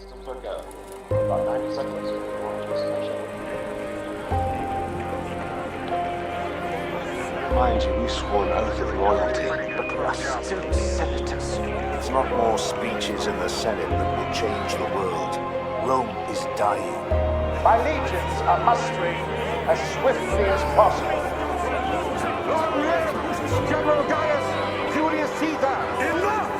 Systems are go. About 90 seconds to launch destination. Mind you, we swore an oath of loyalty, but we are still senators. It's not more speeches in the Senate that will change the world. Rome is dying. My legions are mustering as swiftly as possible. General Gaius Julius Caesar! Enough!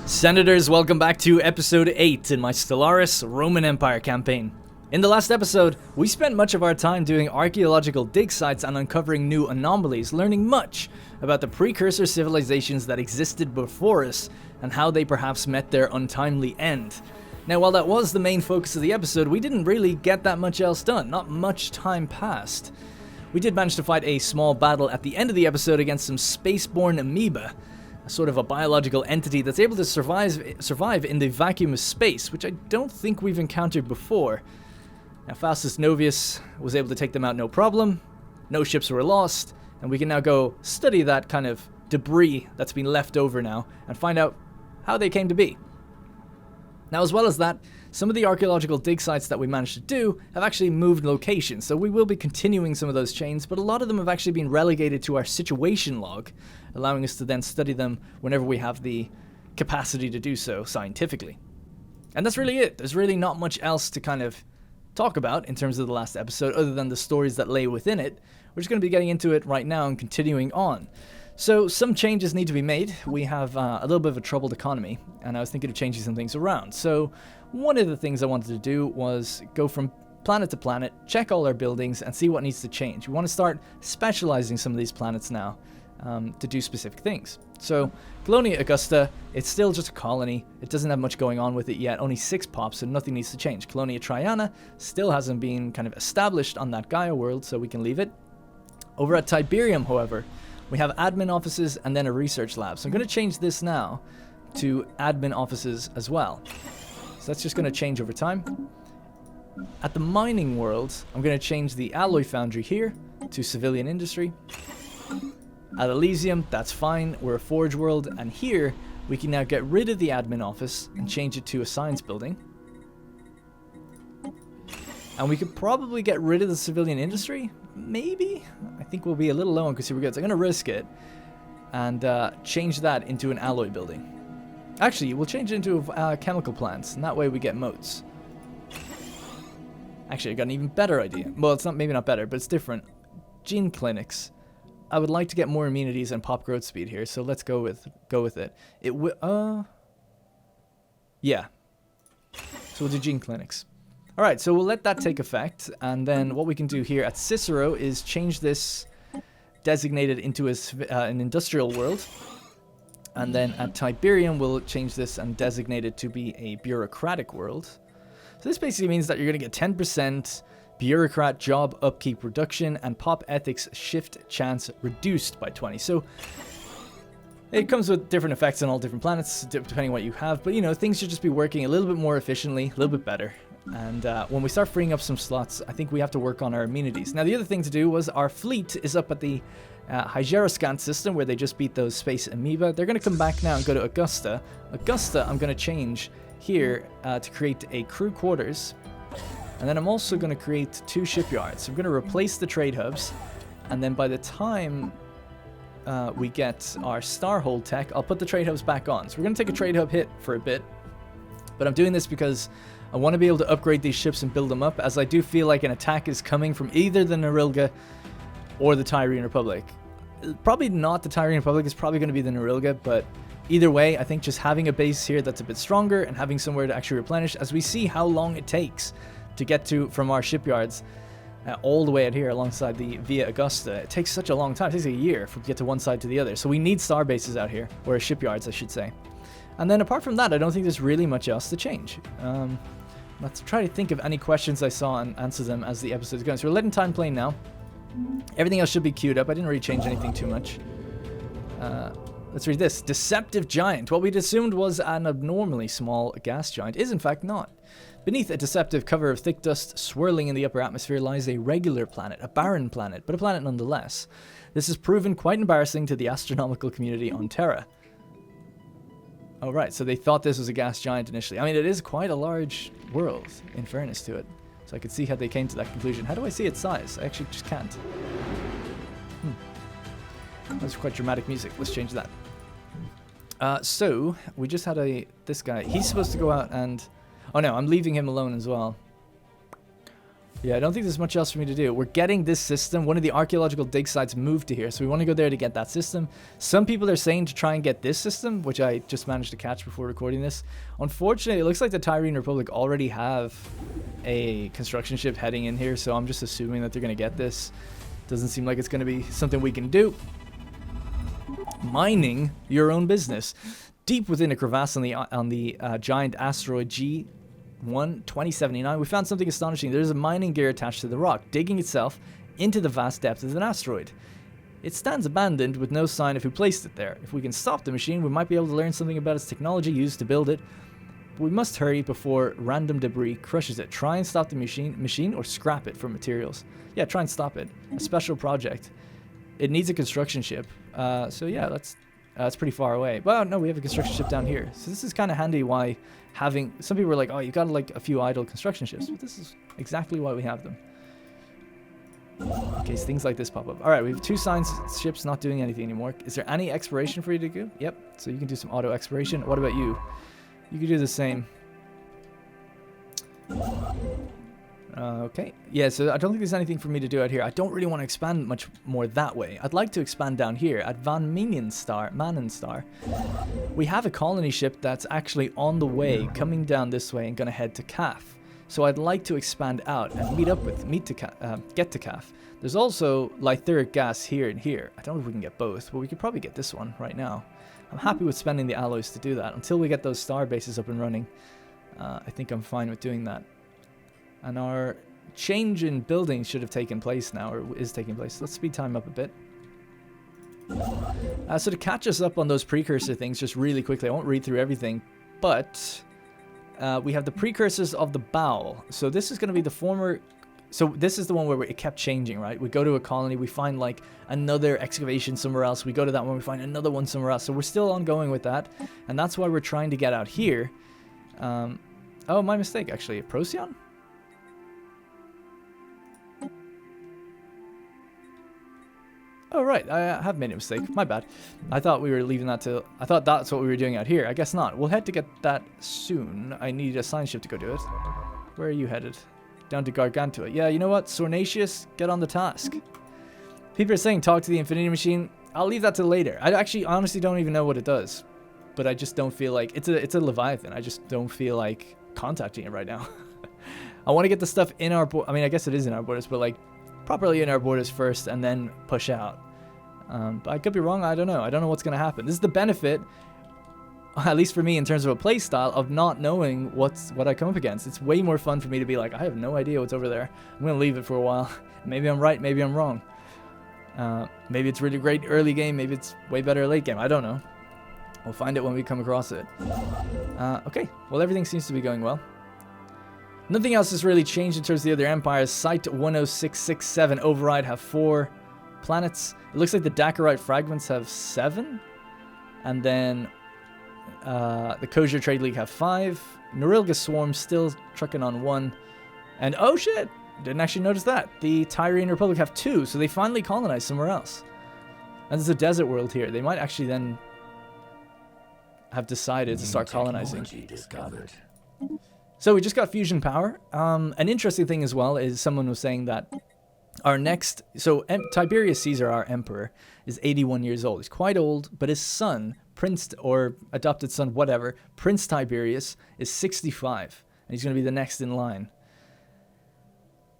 Senators, welcome back to Episode 8 in my Stellaris Roman Empire campaign. In the last episode, we spent much of our time doing archaeological dig sites and uncovering new anomalies, learning much about the precursor civilizations that existed before us and how they perhaps met their untimely end. Now, while that was the main focus of the episode, we didn't really get that much else done. Not much time passed. We did manage to fight a small battle at the end of the episode against some spaceborne amoeba, sort of a biological entity that's able to survive in the vacuum of space, which I don't think we've encountered before. Now, Faustus Novius was able to take them out no problem, no ships were lost, and we can now go study that kind of debris that's been left over now and find out how they came to be. Now, as well as that, some of the archaeological dig sites that we managed to do have actually moved locations, so we will be continuing some of those chains, but a lot of them have actually been relegated to our situation log, allowing us to then study them whenever we have the capacity to do so scientifically. And that's really it. There's really not much else to kind of talk about in terms of the last episode, other than the stories that lay within it. We're just going to be getting into it right now and continuing on. So some changes need to be made. We have a little bit of a troubled economy, and I was thinking of changing some things around. So one of the things I wanted to do was go from planet to planet, check all our buildings, and see what needs to change. We want to start specializing some of these planets now to do specific things. So Colonia Augusta, it's still just a colony. It doesn't have much going on with it yet. Only 6 pops, so nothing needs to change. Colonia Triana still hasn't been kind of established on that Gaia world, so we can leave it. Over at Tiberium, however, we have admin offices and then a research lab. So I'm going to change this now to admin offices as well. So that's just going to change over time. At the mining world, I'm going to change the alloy foundry here to civilian industry. At Elysium, that's fine. We're a forge world. And here, we can now get rid of the admin office and change it to a science building. And we could probably get rid of the civilian industry. Maybe? I think we'll be a little low on consumer goods. I'm going to risk it and change that into an alloy building. Actually, we'll change it into chemical plants, and that way we get moats. Actually, I got an even better idea. Well, it's not maybe not better, but it's different. Gene clinics. I would like to get more immunities and pop growth speed here, so let's go with it. It will yeah. So we'll do gene clinics. Alright, so we'll let that take effect, and then what we can do here at Cicero is change this designated into an industrial world, and then at Tiberium we'll change this and designate it to be a bureaucratic world. So this basically means that you're going to get 10% bureaucrat job upkeep reduction and pop ethics shift chance reduced by 20. So it comes with different effects on all different planets, depending on what you have, but you know, things should just be working a little bit more efficiently, a little bit better. And when we start freeing up some slots, I think we have to work on our amenities. Now, the other thing to do was our fleet is up at the Hygeroscant system, where they just beat those space amoeba. They're going to come back now and go to Augusta. Augusta, I'm going to change here to create a crew quarters. And then I'm also going to create 2 shipyards. So I'm going to replace the trade hubs. And then by the time we get our Starhold tech, I'll put the trade hubs back on. So we're going to take a trade hub hit for a bit. But I'm doing this because I want to be able to upgrade these ships and build them up, as I do feel like an attack is coming from either the Norilga or the Tyreen Republic. Probably not the Tyreen Republic, it's probably going to be the Norilga, but either way, I think just having a base here that's a bit stronger and having somewhere to actually replenish, as we see how long it takes to get to from our shipyards all the way out here alongside the Via Augusta. It takes such a long time, it takes a year to get to one side to the other, so we need star bases out here, or shipyards I should say. And then apart from that, I don't think there's really much else to change. Let's try to think of any questions I saw and answer them as the episode's going. So we're letting time play now. Everything else should be queued up. I didn't really change anything too much. Let's read this. Deceptive giant. What we'd assumed was an abnormally small gas giant is in fact not. Beneath a deceptive cover of thick dust swirling in the upper atmosphere lies a regular planet, a barren planet, but a planet nonetheless. This has proven quite embarrassing to the astronomical community on Terra. Oh right, so they thought this was a gas giant initially. I mean, it is quite a large world, in fairness to it. So I could see how they came to that conclusion. How do I see its size? I actually just can't. That's quite dramatic music. Let's change that. So, we just had this guy. He's supposed to go out and... Oh no, I'm leaving him alone as well. Yeah, I don't think there's much else for me to do. We're getting this system. One of the archaeological dig sites moved to here, so we want to go there to get that system. Some people are saying to try and get this system, which I just managed to catch before recording this. Unfortunately, it looks like the Tyreen Republic already have a construction ship heading in here, so I'm just assuming that they're going to get this. Doesn't seem like it's going to be something we can do. Mining your own business. Deep within a crevasse on the giant asteroid G1 2079, we found something astonishing. There's a mining gear attached to the rock, digging itself into the vast depths of an asteroid. It stands abandoned with no sign of who placed it there. If we can stop the machine, we might be able to learn something about its technology used to build it. But we must hurry before random debris crushes it. Try and stop the machine or scrap it for materials. Yeah, try and stop it. A special project. It needs a construction ship. So yeah, that's pretty far away. Well, no, we have a construction ship down here. So this is kind of handy why having... Some people are like, oh, you got like a few idle construction ships. But this is exactly why we have them. In case things like this pop up. Alright, we have 2 science ships not doing anything anymore. Is there any exploration for you to do? Yep, so you can do some auto exploration. What about you? You can do the same. Okay. Yeah, so I don't think there's anything for me to do out here. I don't really want to expand much more that way. I'd like to expand down here at Van Manenstar. We have a colony ship that's actually on the way, coming down this way and going to head to Calf. So I'd like to expand out and get to Calf. There's also lythuric gas here and here. I don't know if we can get both, but we could probably get this one right now. I'm happy with spending the alloys to do that. Until we get those star bases up and running, I think I'm fine with doing that. And our change in buildings should have taken place now, or is taking place. Let's speed time up a bit. So to catch us up on those precursor things, just really quickly, I won't read through everything, but we have the precursors of the bowel. So this is going to be the former... So this is the one where it kept changing, right? We go to a colony, we find like another excavation somewhere else. We go to that one, we find another one somewhere else. So we're still ongoing with that. And that's why we're trying to get out here. Oh, my mistake, actually. Procyon? Oh, right. I have made a mistake. My bad. I thought we were leaving that to... I thought that's what we were doing out here. I guess not. We'll head to get that soon. I need a science ship to go do it. Where are you headed? Down to Gargantua. Yeah, you know what? Sornacious, get on the task. People are saying talk to the Infinity Machine. I'll leave that to later. I actually honestly don't even know what it does. But I just don't feel like... It's a Leviathan. I just don't feel like contacting it right now. I want to get the stuff in our... I mean, I guess it is in our borders, but like... properly in our borders first and then push out. But I could be wrong. I don't know. I don't know what's going to happen. This is the benefit, at least for me in terms of a play style, of not knowing what I come up against. It's way more fun for me to be like, I have no idea what's over there. I'm going to leave it for a while. Maybe I'm right. Maybe I'm wrong. Maybe it's really great early game. Maybe it's way better late game. I don't know. We'll find it when we come across it. Okay. Well, everything seems to be going well. Nothing else has really changed in terms of the other empires. Site 10667 Override have 4 planets. It looks like the Dakarite fragments have 7. And then the Kosher Trade League have 5. Norilga Swarm still trucking on 1. And oh shit! Didn't actually notice that. The Tyreen Republic have 2, so they finally colonized somewhere else. And there's a desert world here. They might actually then have decided to start colonizing. Discovered. So we just got fusion power. An interesting thing as well is someone was saying that our next... So Tiberius Caesar, our emperor, is 81 years old. He's quite old, but his son, Prince, or adopted son, whatever, Prince Tiberius, is 65. And he's going to be the next in line.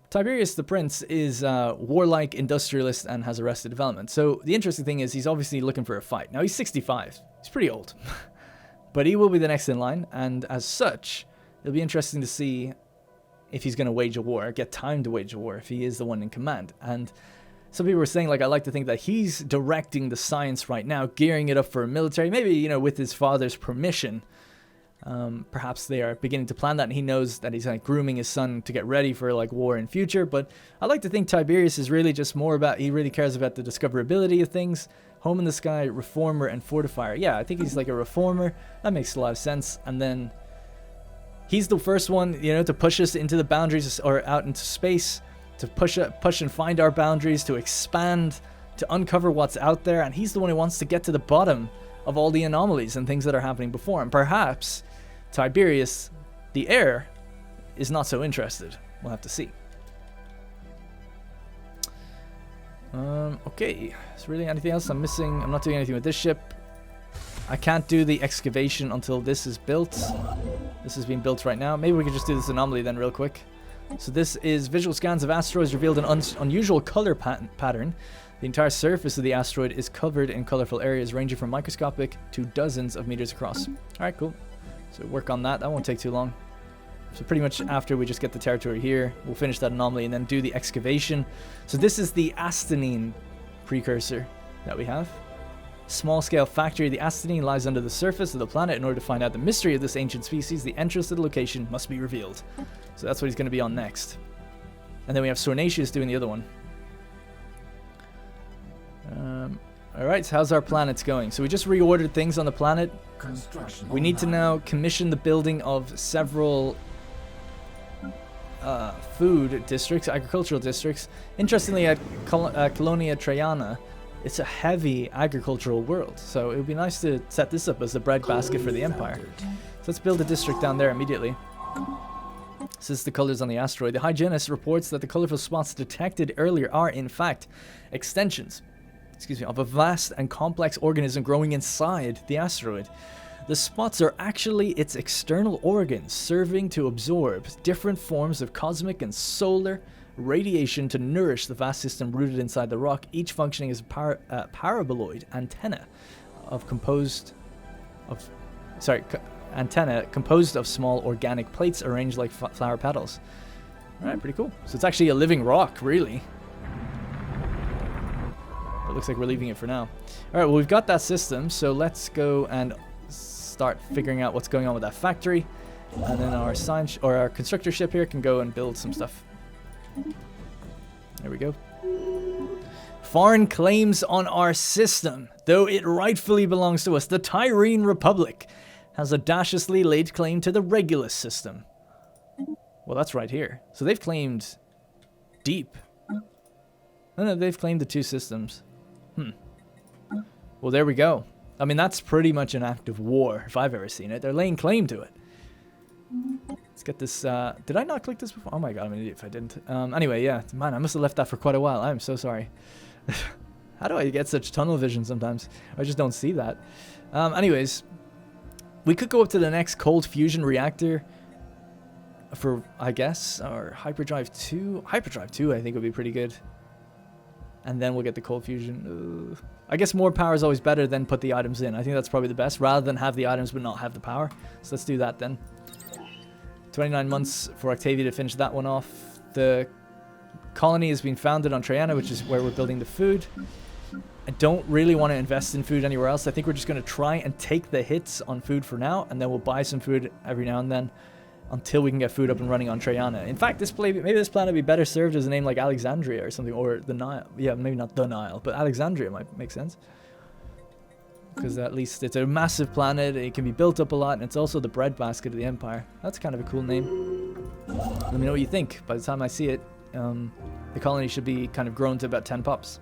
Tiberius the Prince is warlike, industrialist, and has arrested development. So the interesting thing is he's obviously looking for a fight. Now he's 65. He's pretty old. But he will be the next in line, and as such... It'll be interesting to see if he's going to wage a war, get time to wage a war, if he is the one in command. And some people were saying, like, I like to think that he's directing the science right now, gearing it up for a military, maybe, you know, with his father's permission. Perhaps they are beginning to plan that, and he knows that he's like grooming his son to get ready for like war in future. But I like to think Tiberius is really just more about, he really cares about the discoverability of things. Home in the sky, reformer, and fortifier. Yeah, I think he's like a reformer. That makes a lot of sense. And then he's the first one, you know, to push us into the boundaries or out into space, to push and find our boundaries, to expand, to uncover what's out there. And he's the one who wants to get to the bottom of all the anomalies and things that are happening before. And perhaps Tiberius, the heir, is not so interested. We'll have to see. Okay, is really anything else I'm missing? I'm not doing anything with this ship. I can't do the excavation until this is built. This is being built right now. Maybe we can just do this anomaly then real quick. So this is visual scans of asteroids revealed an unusual color pattern. The entire surface of the asteroid is covered in colorful areas ranging from microscopic to dozens of meters across. Alright, cool. So work on that. That won't take too long. So pretty much after we just get the territory here, we'll finish that anomaly and then do the excavation. So this is the Astinine precursor that we have. Small-scale factory. The Astinine lies under the surface of the planet. In order to find out the mystery of this ancient species, the entrance to the location must be revealed. So that's what he's going to be on next. And then we have Sornatius doing the other one. Alright, so how's our planets going? So we just reordered things on the planet. We need to now commission the building of several food districts, agricultural districts. Interestingly, at Colonia Traiana, it's a heavy agricultural world, so it would be nice to set this up as the breadbasket for the Empire. So let's build a district down there immediately. This is the colors on the asteroid. The hygienist reports that the colorful spots detected earlier are, in fact, extensions of a vast and complex organism growing inside the asteroid. The spots are actually its external organs, serving to absorb different forms of cosmic and solar radiation to nourish the vast system rooted inside the rock, each functioning as a paraboloid antenna composed of small organic plates arranged like flower petals. Alright, pretty cool. So it's actually a living rock, really. It looks like we're leaving it for now. Alright, well, we've got that system, so let's go and start figuring out what's going on with that factory. And then our our constructor ship here can go and build some stuff. There we go. Foreign claims on our system, though it rightfully belongs to us. The Tyreen Republic has audaciously laid claim to the Regulus system. Well, that's right here. So they've claimed deep. No, they've claimed the two systems. Well, there we go. I mean, that's pretty much an act of war, if I've ever seen it. They're laying claim to it. Let's get this, did I not click this before? Oh my god, I'm an idiot if I didn't. Anyway, yeah, man, I must have left that for quite a while. I'm so sorry. How do I get such tunnel vision sometimes? I just don't see that. Anyways, we could go up to the next cold fusion reactor for, I guess, or hyperdrive 2. Hyperdrive 2, I think, would be pretty good. And then we'll get the cold fusion. I guess more power is always better than put the items in. I think that's probably the best, rather than have the items but not have the power. So let's do that then. 29 months for Octavia to finish that one off. The colony has been founded on Traiana, which is where we're building the food. I don't really want to invest in food anywhere else. I think we're just going to try and take the hits on food for now, and then we'll buy some food every now and then until we can get food up and running on Traiana. In fact, maybe this planet would be better served as a name like Alexandria or something, or the Nile. Yeah, maybe not the Nile, but Alexandria might make sense. Because at least it's a massive planet, it can be built up a lot, and it's also the breadbasket of the Empire. That's kind of a cool name. Let me know what you think. By the time I see it, the colony should be kind of grown to about 10 pups.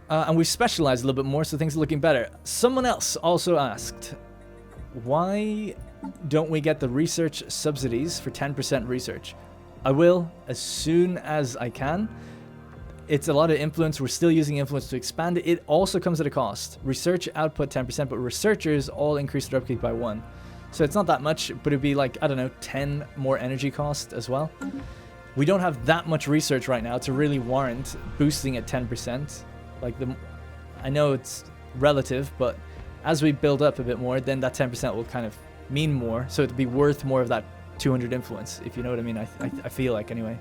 And we've specialized a little bit more, so things are looking better. Someone else also asked, why don't we get the research subsidies for 10% research? I will, as soon as I can. It's a lot of influence. We're still using influence to expand it. It also comes at a cost. Research output 10%, but researchers all increase their upkeep by 1. So it's not that much, but it'd be like, I don't know, 10 more energy cost as well. We don't have that much research right now to really warrant boosting at 10%. Like, I know it's relative, but as we build up a bit more, then that 10% will kind of mean more. So it'd be worth more of that 200 influence, if you know what I mean. I feel like, anyway.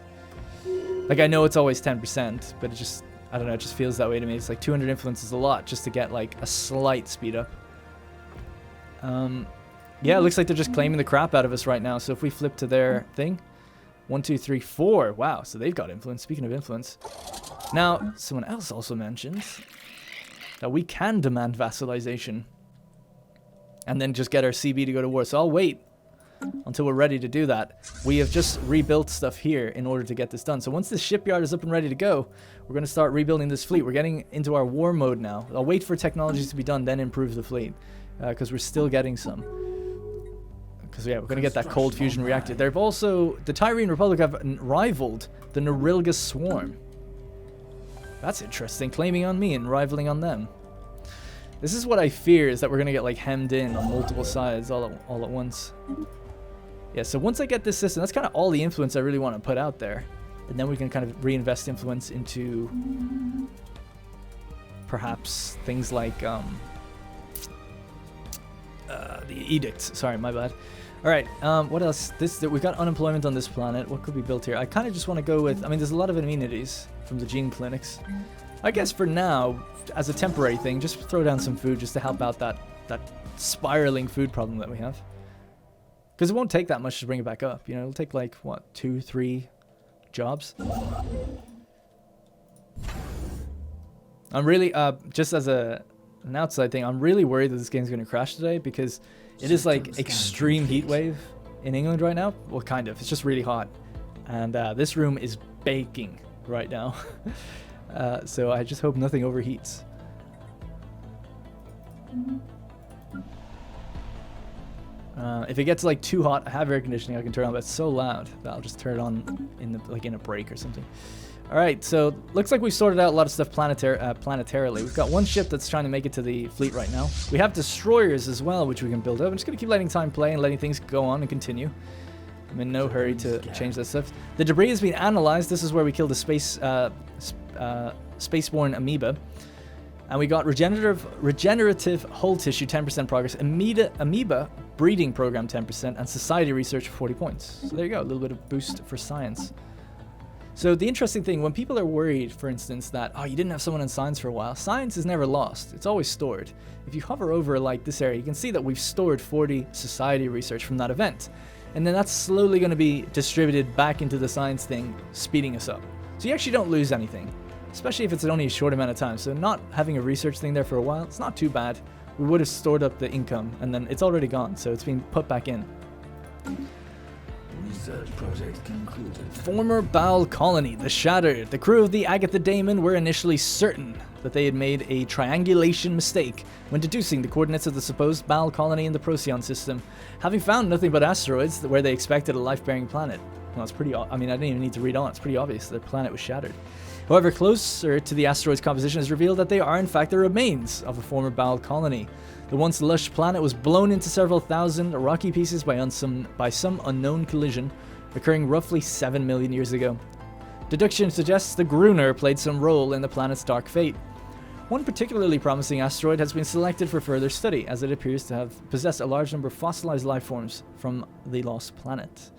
Like, I know it's always 10%, but it just, I don't know, it just feels that way to me. It's like 200 influence is a lot just to get like a slight speed up. Yeah, it looks like they're just claiming the crap out of us right now. So if we flip to their thing, 1, 2, 3, 4. Wow, so they've got influence. Speaking of influence. Now, someone else also mentioned that we can demand vassalization and then just get our CB to go to war. So I'll wait until we're ready to do that. We have just rebuilt stuff here in order to get this done. So once this shipyard is up and ready to go, we're going to start rebuilding this fleet. We're getting into our war mode now. I'll wait for technologies to be done, then improve the fleet. Because we're still getting some. Because, yeah, we're going to get that cold fusion reactor. They've also... The Tyreen Republic have rivaled the Norilga Swarm. That's interesting. Claiming on me and rivaling on them. This is what I fear, is that we're going to get, like, hemmed in on multiple sides all at once. Yeah, so once I get this system, that's kind of all the influence I really want to put out there. And then we can kind of reinvest influence into... perhaps things like... the edicts. Sorry, my bad. All right. What else? We've got unemployment on this planet. What could be built here? I kind of just want to go with. I mean, there's a lot of amenities from the gene clinics. I guess for now, as a temporary thing, just throw down some food just to help out that spiraling food problem that we have. Because it won't take that much to bring it back up. You know, it'll take like what, 2, 3 jobs. I'm really just as an outside thing, I'm really worried that this game's going to crash today because it is like extreme heat wave in England right now. Well, kind of. It's just really hot. And this room is baking right now. So I just hope nothing overheats. If it gets like too hot, I have air conditioning I can turn on, but it's so loud that I'll just turn it on in a break or something. All right, so looks like we sorted out a lot of stuff planetarily. We've got one ship that's trying to make it to the fleet right now. We have destroyers as well, which we can build up. I'm just going to keep letting time play and letting things go on and continue. I'm in no hurry to change that stuff. The debris has been analyzed. This is where we killed the spaceborne amoeba. And we got regenerative hull tissue 10% progress, amoeba breeding program 10%, and society research 40 points. So there you go, a little bit of boost for science. So the interesting thing, when people are worried, for instance, that, oh, you didn't have someone in science for a while, science is never lost. It's always stored. If you hover over like this area, you can see that we've stored 40 society research from that event. And then that's slowly going to be distributed back into the science thing, speeding us up. So you actually don't lose anything, especially if it's only a short amount of time. So not having a research thing there for a while, it's not too bad. We would have stored up the income, and then it's already gone, so it's been put back in. Research project concluded. Former Baal colony, the Shattered. The crew of the Agatha Daemon were initially certain that they had made a triangulation mistake when deducing the coordinates of the supposed Baal colony in the Procyon system, having found nothing but asteroids where they expected a life-bearing planet. Well, it's pretty. I mean, I didn't even need to read on. It's pretty obvious their planet was shattered. However, closer to the asteroid's composition is revealed that they are in fact the remains of a former Baal colony. The once lush planet was blown into several thousand rocky pieces by some unknown collision, occurring roughly 7 million years ago. Deduction suggests the Gruner played some role in the planet's dark fate. One particularly promising asteroid has been selected for further study, as it appears to have possessed a large number of fossilized life forms from the lost planet.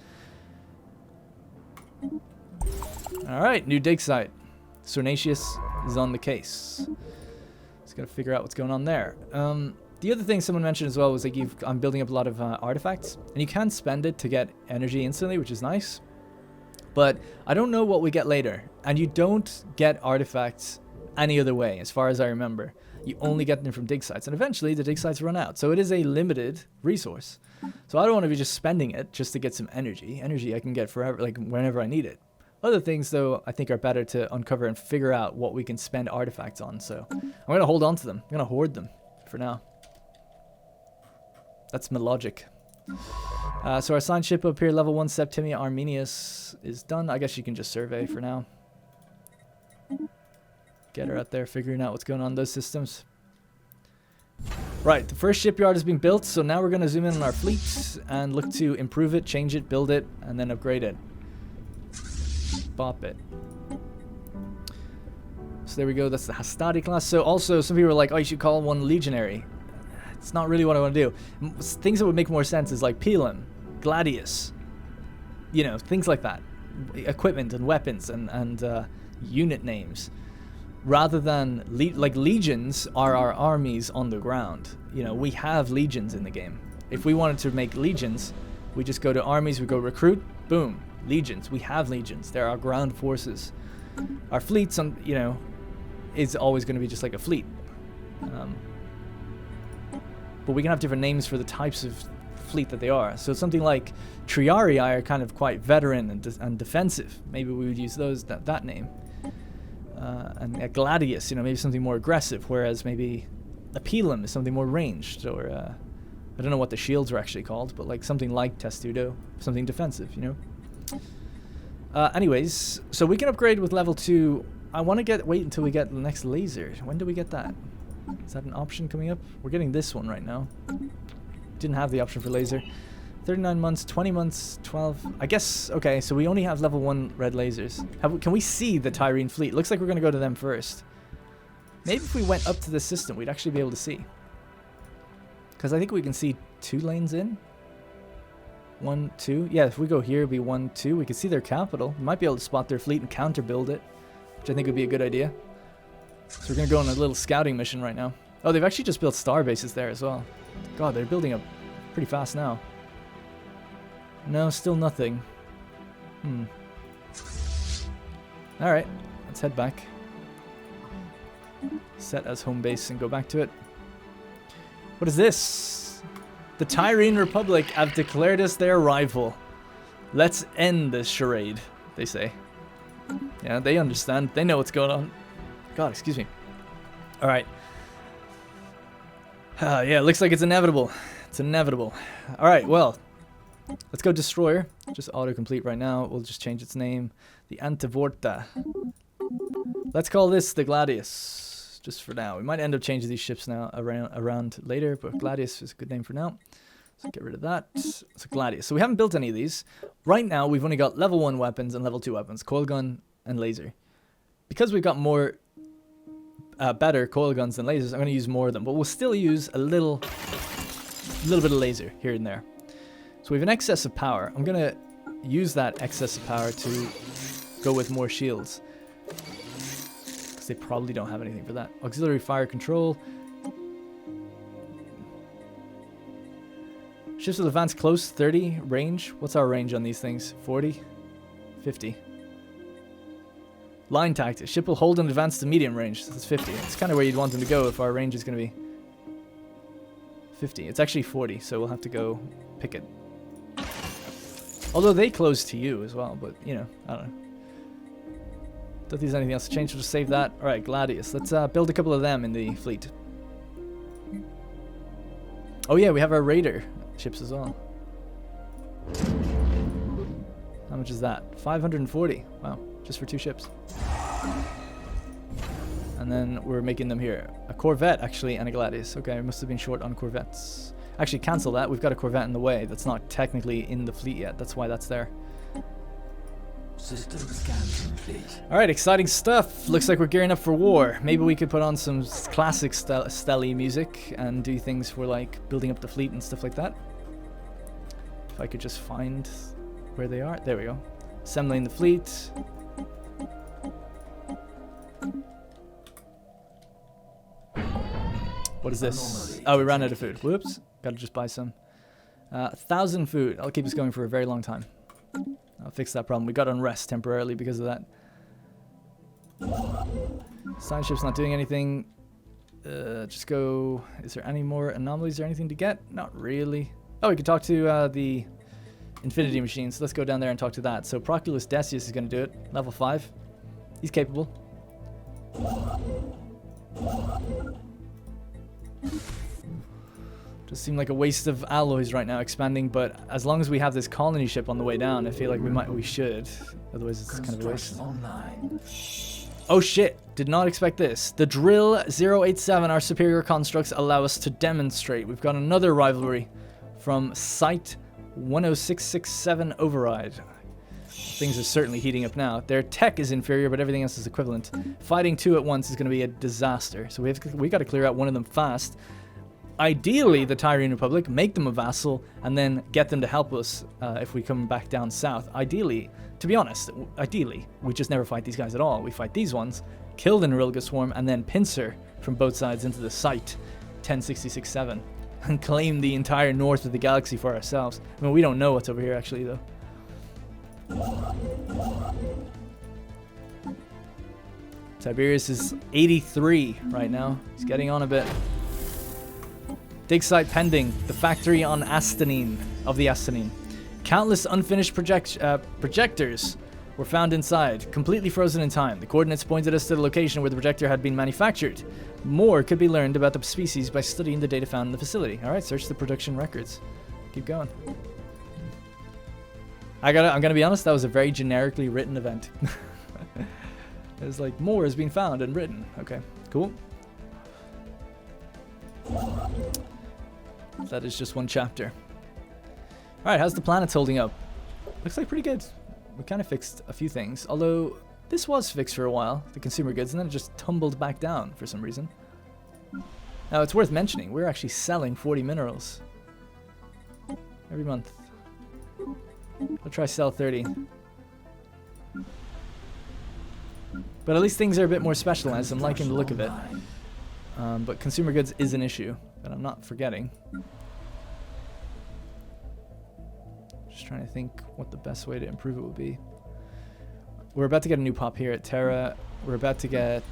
Alright, new dig site. Sornatius is on the case. Just gotta figure out what's going on there. The other thing someone mentioned as well was like I'm building up a lot of artifacts, and you can spend it to get energy instantly, which is nice. But I don't know what we get later, and you don't get artifacts any other way, as far as I remember. You only get them from dig sites, and eventually the dig sites run out. So it is a limited resource. So I don't want to be just spending it just to get some energy. Energy I can get forever, like whenever I need it. Other things, though, I think are better to uncover and figure out what we can spend artifacts on. So I'm going to hold on to them. I'm going to hoard them for now. That's my logic. So our science ship up here, level 1, Septimia Arminius, is done. I guess you can just survey for now. Get her out there figuring out what's going on in those systems. Right, the first shipyard is being built, so now we're going to zoom in on our fleet and look to improve it, change it, build it, and then upgrade it. Bop it. So there we go, that's the Hastati class. So also, some people are like, oh, you should call one Legionary. It's not really what I want to do. Things that would make more sense is like Pelem, Gladius, you know, things like that. equipment and weapons and unit names, rather than legions are our armies on the ground. You know, we have legions in the game. If we wanted to make legions, we just go to armies, we go recruit, boom, legions. We have legions. They're our ground forces. Our fleets, you know, is always going to be just like a fleet. But we can have different names for the types of fleet that they are. So something like Triarii are kind of quite veteran and defensive. Maybe we would use that name. And Gladius, you know, maybe something more aggressive, whereas maybe Apelum is something more ranged, or I don't know what the shields are actually called, but like something like Testudo, something defensive, you know. Anyways, so we can upgrade with level 2. I want to wait until we get the next laser. When do we get that? Is that an option coming up? We're getting this one right now. Didn't have the option for laser. 39 months, 20 months, 12. I guess, okay, so we only have level 1 red lasers. Can we see the Tyreen fleet? Looks like we're going to go to them first. Maybe if we went up to the system, we'd actually be able to see. Because I think we can see 2 lanes in. 1, 2. Yeah, if we go here, it'd be 1, 2. We can see their capital. We might be able to spot their fleet and counter build it, which I think would be a good idea. So we're going to go on a little scouting mission right now. Oh, they've actually just built star bases there as well. God, they're building up pretty fast now. No, still nothing. Alright, let's head back. Set as home base and go back to it. What is this? The Tyreen Republic have declared us their rival. Let's end this charade, they say. Yeah, they understand. They know what's going on. God, excuse me. Alright. Yeah, looks like it's inevitable. It's inevitable. Alright, well. Let's go Destroyer. Just autocomplete right now. We'll just change its name. The Antivorta. Let's call this the Gladius. Just for now. We might end up changing these ships now around later, but Gladius is a good name for now. So get rid of that. So Gladius. So we haven't built any of these. Right now, we've only got level 1 weapons and level 2 weapons. Coil gun and laser. Because we've got more better coil guns than lasers, I'm going to use more of them. But we'll still use a little bit of laser here and there. So we have an excess of power. I'm going to use that excess of power to go with more shields. Because they probably don't have anything for that. Auxiliary fire control. Ships with advanced close, 30 range. What's our range on these things? 40? 50. Line tactics. Ship will hold and advance to medium range. That's 50. It's kind of where you'd want them to go if our range is going to be 50. It's actually 40, so we'll have to go pick it. Although they close to you as well, but, you know, I don't know. Don't think there's anything else to change, we'll just save that. Alright, Gladius. Let's build a couple of them in the fleet. Oh yeah, we have our Raider ships as well. How much is that? 540. Wow, just for 2 ships. And then we're making them here. A Corvette, actually, and a Gladius. Okay, I must have been short on Corvettes. Actually, cancel that. We've got a Corvette in the way. That's not technically in the fleet yet. That's why that's there. System scan complete. Alright, exciting stuff. Looks like we're gearing up for war. Maybe we could put on some classic Stelly music and do things for, like, building up the fleet and stuff like that. If I could just find where they are. There we go. Assembling the fleet. What is this? Oh, we ran out of food. Whoops. Gotta just buy some. 1,000 food. I'll keep us going for a very long time. I'll fix that problem. We got unrest temporarily because of that. Side ship's not doing anything. Just go... Is there any more anomalies or anything to get? Not really. Oh, we could talk to the Infinity Machine. So let's go down there and talk to that. So Proculus Decius is going to do it. Level 5. He's capable. Just seem like a waste of alloys right now expanding, but as long as we have this colony ship on the way down, I feel like we should. Otherwise it's kind of a waste. Online. Oh shit, did not expect this. The Drill 087, our superior constructs allow us to demonstrate. We've got another rivalry from Site 10667 Override. Things are certainly heating up now. Their tech is inferior, but everything else is equivalent. Fighting 2 at once is going to be a disaster. So we got to clear out one of them fast. ideally the Tyreen Republic, make them a vassal, and then get them to help us if we come back down south. Ideally, to be honest, ideally, we just never fight these guys at all. We fight these ones, kill the Nerilga swarm, and then pincer from both sides into the site, 1066-7, and claim the entire north of the galaxy for ourselves. I mean, we don't know what's over here, actually, though. Tiberius is 83 right now. He's getting on a bit. Dig site pending. The factory on Astanine, of the Astanine. Countless unfinished projectors were found inside, completely frozen in time. The coordinates pointed us to the location where the projector had been manufactured. More could be learned about the species by studying the data found in the facility. Alright, search the production records. Keep going. I'm gonna be honest, that was a very generically written event. It was like, more has been found and written. Okay, cool. That is just one chapter. Alright, how's the planets holding up? Looks like pretty good. We kind of fixed a few things, although this was fixed for a while, the consumer goods, and then it just tumbled back down for some reason. Now, it's worth mentioning, we're actually selling 40 minerals every month. I'll try sell 30. But at least things are a bit more specialized. I'm liking the look of it. But consumer goods is an issue that I'm not forgetting. Just trying to think what the best way to improve it would be. We're about to get a new pop here at Terra. We're about to get...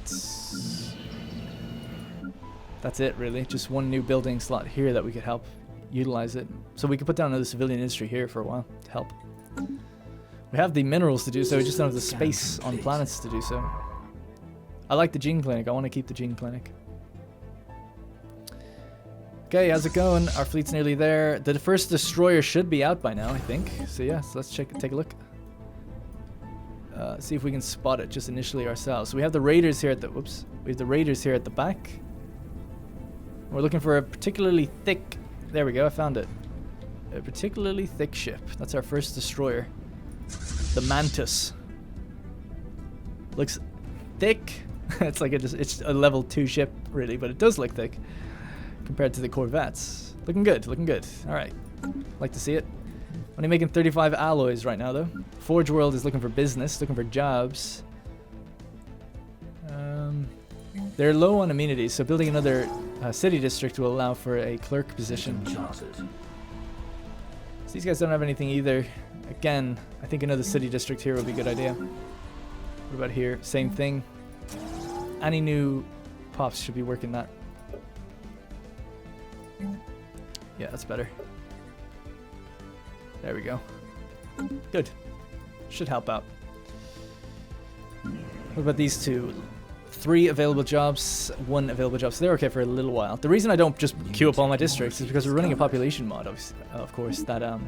That's it, really. Just one new building slot here that we could help utilize it. So we could put down another civilian industry here for a while to help. We have the minerals to do so, we just don't have the space on planets to do so. I like the gene clinic. I want to keep the gene clinic. Okay, how's it going? Our fleet's nearly there. The first destroyer should be out by now, I think. So yeah, so let's take a look. See if we can spot it just initially ourselves. So we have the raiders here at the... Whoops. We have the raiders here at the back. We're looking for a particularly thick... There we go, I found it. A particularly thick ship. That's our first destroyer. The Mantis. Looks thick. It's like it's a level 2 ship, really, but it does look thick compared to the Corvettes. Looking good, looking good. Alright. Like to see it. Only making 35 alloys right now, though. Forge World is looking for business, looking for jobs. They're low on amenities, so building another city district will allow for a clerk position. So these guys don't have anything either. Again, I think another city district here would be a good idea. What about here? Same thing. Any new pops should be working that. Yeah, that's better. There we go. Good. Should help out. What about these two? 3 available jobs, 1 available job. So they're okay for a little while. The reason I don't just queue up all my districts is because we're running a population mod, of course, that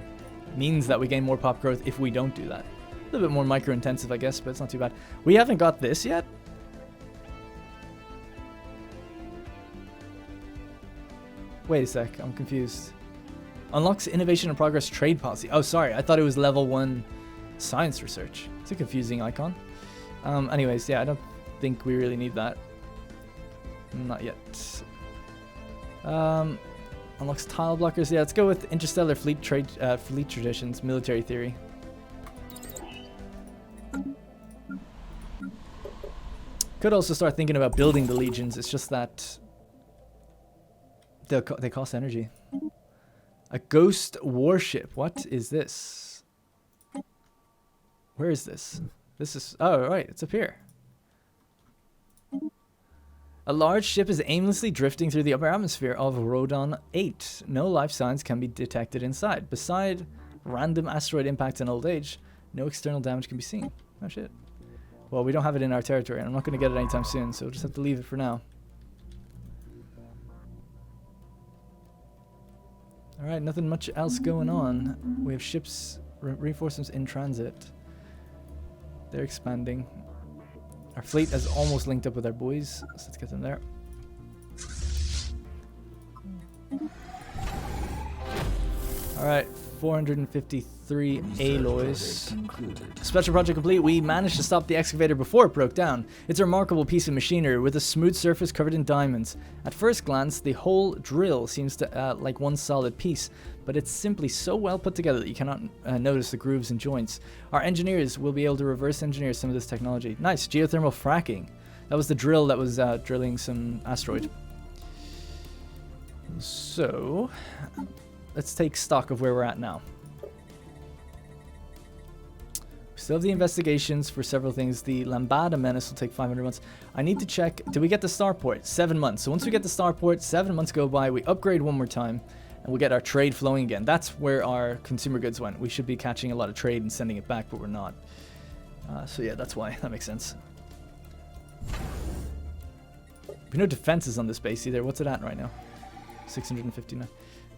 means that we gain more pop growth if we don't do that. A little bit more micro-intensive, I guess, but it's not too bad. We haven't got this yet. Wait a sec, I'm confused. Unlocks innovation and progress trade policy. Oh, sorry, I thought it was level 1 science research. It's a confusing icon. Anyways, yeah, I don't think we really need that. Not yet. Unlocks tile blockers. Yeah, let's go with interstellar fleet traditions, military theory. Could also start thinking about building the legions. It's just that they cost energy. A ghost warship. What is this? Where is this? This is... Oh, right. It's up here. A large ship is aimlessly drifting through the upper atmosphere of Rodon 8. No life signs can be detected inside. Beside random asteroid impacts and old age, no external damage can be seen. Oh, shit. Well, we don't have it in our territory, and I'm not going to get it anytime soon, so we'll just have to leave it for now. Alright, nothing much else going on. We have ships, reinforcements in transit. They're expanding. Our fleet has almost linked up with our boys, so let's get them there. Alright, 450 3 alloys. Concluded. Special project complete. We managed to stop the excavator before it broke down. It's a remarkable piece of machinery with a smooth surface covered in diamonds. At first glance, the whole drill seems to like one solid piece, but it's simply so well put together that you cannot notice the grooves and joints. Our engineers will be able to reverse engineer some of this technology. Nice. Geothermal fracking. That was the drill that was drilling some asteroid. So, let's take stock of where we're at now. We still have the investigations for several things. The Lambada Menace will take 500 months. I need to check. Did we get the starport? 7 months. So once we get the starport, 7 months go by. We upgrade one more time, and we'll get our trade flowing again. That's where our consumer goods went. We should be catching a lot of trade and sending it back, but we're not. So yeah, that's why. That makes sense. We no defenses on this base either. What's it at right now? 659.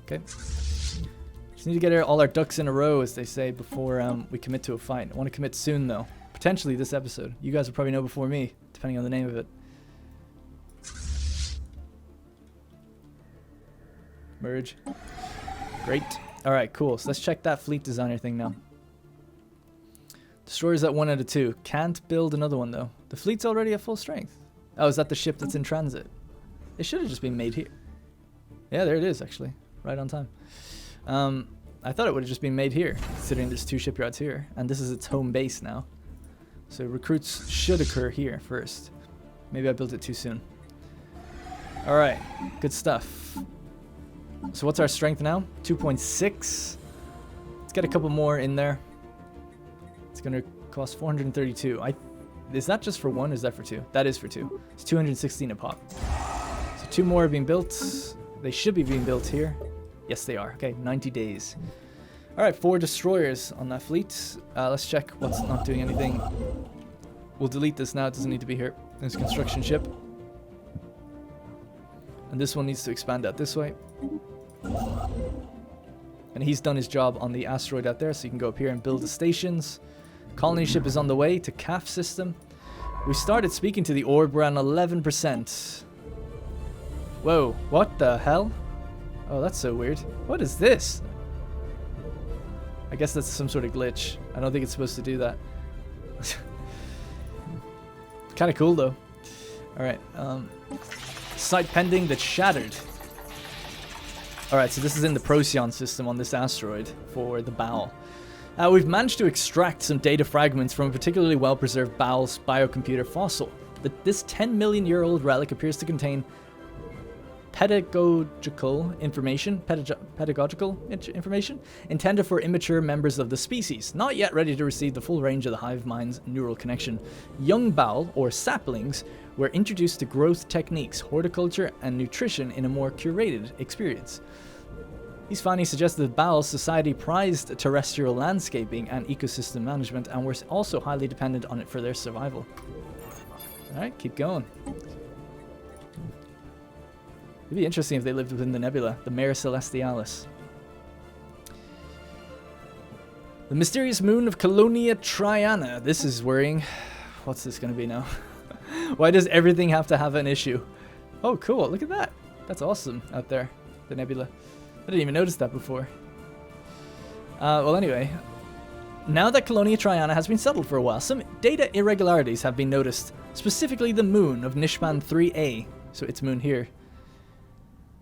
Okay. Just need to get all our ducks in a row, as they say, before we commit to a fight. I want to commit soon, though. Potentially this episode. You guys will probably know before me, depending on the name of it. Merge. Great. Alright, cool. So let's check that fleet designer thing now. Destroyers at 1 out of 2. Can't build another one, though. The fleet's already at full strength. Oh, is that the ship that's in transit? It should have just been made here. Yeah, there it is, actually. Right on time. I thought it would have just been made here, considering there's 2 shipyards here. And this is its home base now. So recruits should occur here first. Maybe I built it too soon. Alright, good stuff. So what's our strength now? 2.6. Let's get a couple more in there. It's going to cost 432. Is that just for 1 or is that for 2? That is for 2. It's 216 a pop. So 2 more are being built. They should be being built here. Yes, they are. Okay, 90 days. Alright, 4 destroyers on that fleet. Let's check what's not doing anything. We'll delete this now. It doesn't need to be here. There's a construction ship. And this one needs to expand out this way. And he's done his job on the asteroid out there, so you can go up here and build the stations. Colony ship is on the way to CAF system. We started speaking to the orb. We're on 11%. Whoa, what the hell? Oh, that's so weird. What is this? I guess that's some sort of glitch. I don't think it's supposed to do that. Kind of cool, though. Alright, site pending that's shattered. Alright, so this is in the Procyon system on this asteroid for the Bowel. We've managed to extract some data fragments from a particularly well-preserved Bowel's biocomputer fossil. This 10 million year old relic appears to contain pedagogical information intended for immature members of the species, not yet ready to receive the full range of the hive mind's neural connection. Young Bowel, or saplings, were introduced to growth techniques, horticulture, and nutrition in a more curated experience. These findings suggest that Bowel's society prized terrestrial landscaping and ecosystem management and were also highly dependent on it for their survival. Alright, keep going. It'd be interesting if they lived within the nebula, the Mare Celestialis. The mysterious moon of Colonia Triana. This is worrying. What's this going to be now? Why does everything have to have an issue? Oh, cool. Look at that. That's awesome out there, the nebula. I didn't even notice that before. Well, anyway. Now that Colonia Triana has been settled for a while, some data irregularities have been noticed. Specifically the moon of Nishpan 3A. So its moon here.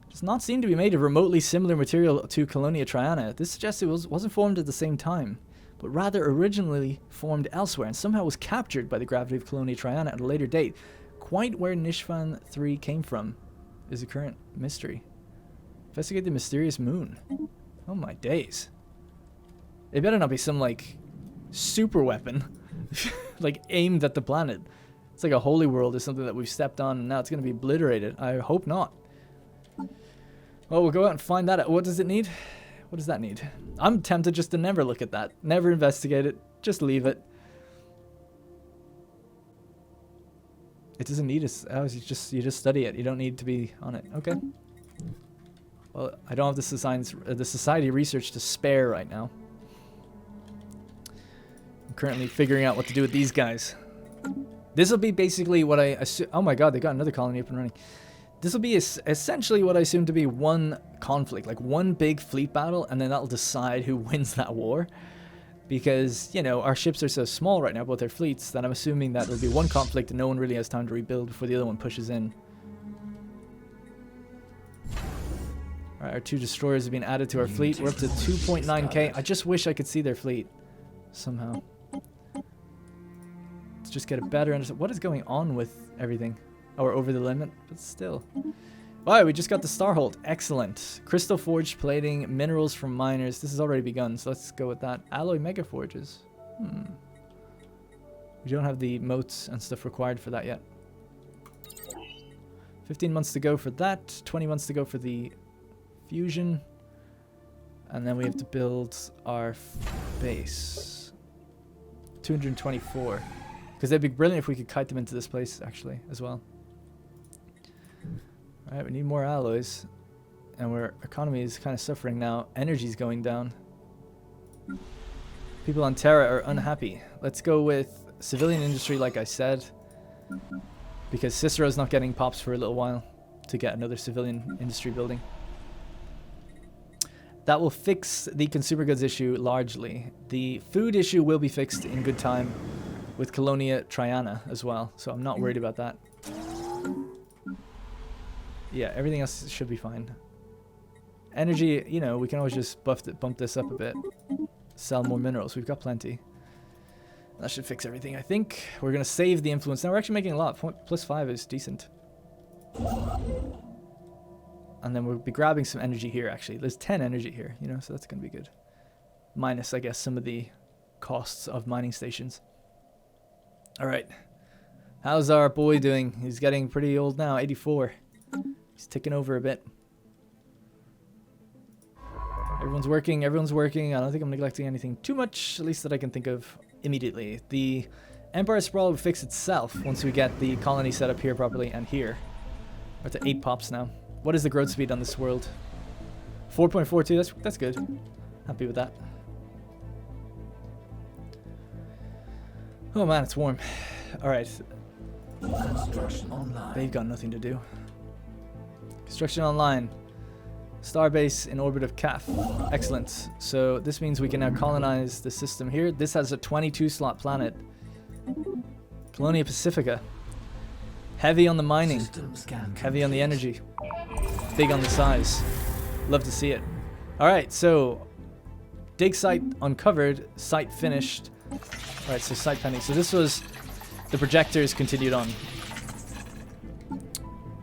Does not seem to be made of remotely similar material to Colonia Triana. This suggests it wasn't formed at the same time, but rather originally formed elsewhere and somehow was captured by the gravity of Colonia Triana at a later date. Quite where Nishpan 3 came from is a current mystery. Investigate the mysterious moon. Oh my days. It better not be some, like, super weapon. Like, aimed at the planet. It's like a holy world or something that we've stepped on and now it's going to be obliterated. I hope not. Well, we'll go out and find that out. What does it need? What does that need? I'm tempted just to never look at that. Never investigate it. Just leave it. It doesn't need us. Oh, you just study it. You don't need to be on it. Okay. Well, I don't have the society research to spare right now. I'm currently figuring out what to do with these guys. This will be basically what I assume. Oh my god, they got another colony up and running. This will be essentially what I assume to be one conflict, like one big fleet battle, and then that'll decide who wins that war. Because, you know, our ships are so small right now, both our fleets, that I'm assuming that there'll be one conflict and no one really has time to rebuild before the other one pushes in. Alright, our 2 destroyers have been added to our fleet. We're up to 2.9k. I just wish I could see their fleet somehow. Let's just get a better understanding. What is going on with everything? Oh, we're over the limit, but still. Wow, we just got the Starhold. Excellent. Crystal forged plating, minerals from miners. This has already begun, so let's go with that. Alloy mega forges. We don't have the moats and stuff required for that yet. 15 months to go for that. 20 months to go for the fusion. And then we have to build our base. 224. Because they'd be brilliant if we could kite them into this place, actually, as well. Alright, we need more alloys. And our economy is kind of suffering now. Energy's going down. People on Terra are unhappy. Let's go with civilian industry, like I said. Because Cicero's not getting pops for a little while to get another civilian industry building. That will fix the consumer goods issue largely. The food issue will be fixed in good time with Colonia Triana as well. So I'm not worried about that. Yeah, everything else should be fine. Energy, you know, we can always just bump this up a bit. Sell more minerals. We've got plenty. That should fix everything, I think. We're going to save the influence. Now we're actually making a lot. +5 is decent. And then we'll be grabbing some energy here, actually. There's 10 energy here, you know, so that's going to be good. Minus, I guess, some of the costs of mining stations. All right. How's our boy doing? He's getting pretty old now, 84. He's ticking over a bit. Everyone's working, everyone's working. I don't think I'm neglecting anything too much, at least that I can think of immediately. The Empire Sprawl will fix itself once we get the colony set up here properly and here. We're to 8 pops now. What is the growth speed on this world? 4.42, that's good. Happy with that. Oh man, it's warm. Alright. Construction online. They've got nothing to do. Construction online. Starbase in orbit of CAF. Excellent. So this means we can now colonize the system here. This has a 22 slot planet. Colonia Pacifica. Heavy on the mining. Heavy on the energy. Big on the size. Love to see it. Alright, so dig site uncovered, site finished. Alright, so site pending. So this was the projectors continued on.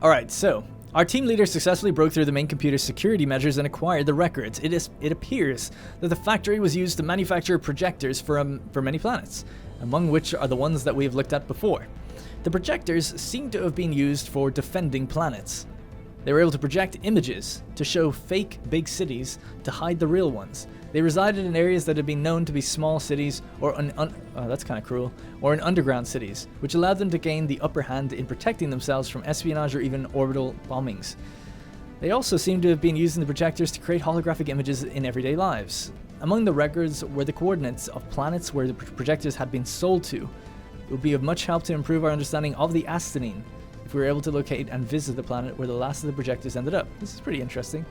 Alright, so our team leader successfully broke through the main computer security measures and acquired the records. It appears that the factory was used to manufacture projectors for many planets, among which are the ones that we have looked at before. The projectors seem to have been used for defending planets. They were able to project images to show fake big cities to hide the real ones. They resided in areas that had been known to be small cities or that's kind of cruel, or in underground cities, which allowed them to gain the upper hand in protecting themselves from espionage or even orbital bombings. They also seem to have been using the projectors to create holographic images in everyday lives. Among the records were the coordinates of planets where the projectors had been sold to. It would be of much help to improve our understanding of the Astonine if we were able to locate and visit the planet where the last of the projectors ended up. This is pretty interesting.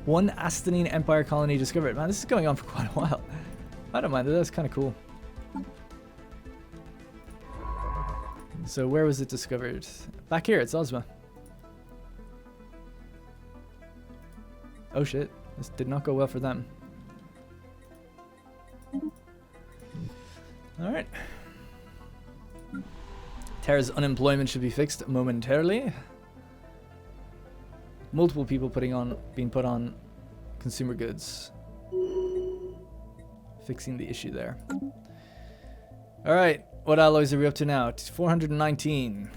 One Astonine Empire colony discovered. Man, this is going on for quite a while. I don't mind it. That's kind of cool. So where was it discovered? Back here. It's Ozma. Oh shit. This did not go well for them. Alright. Terra's unemployment should be fixed momentarily. Multiple people being put on consumer goods. Fixing the issue there. Alright, what alloys are we up to now? 419.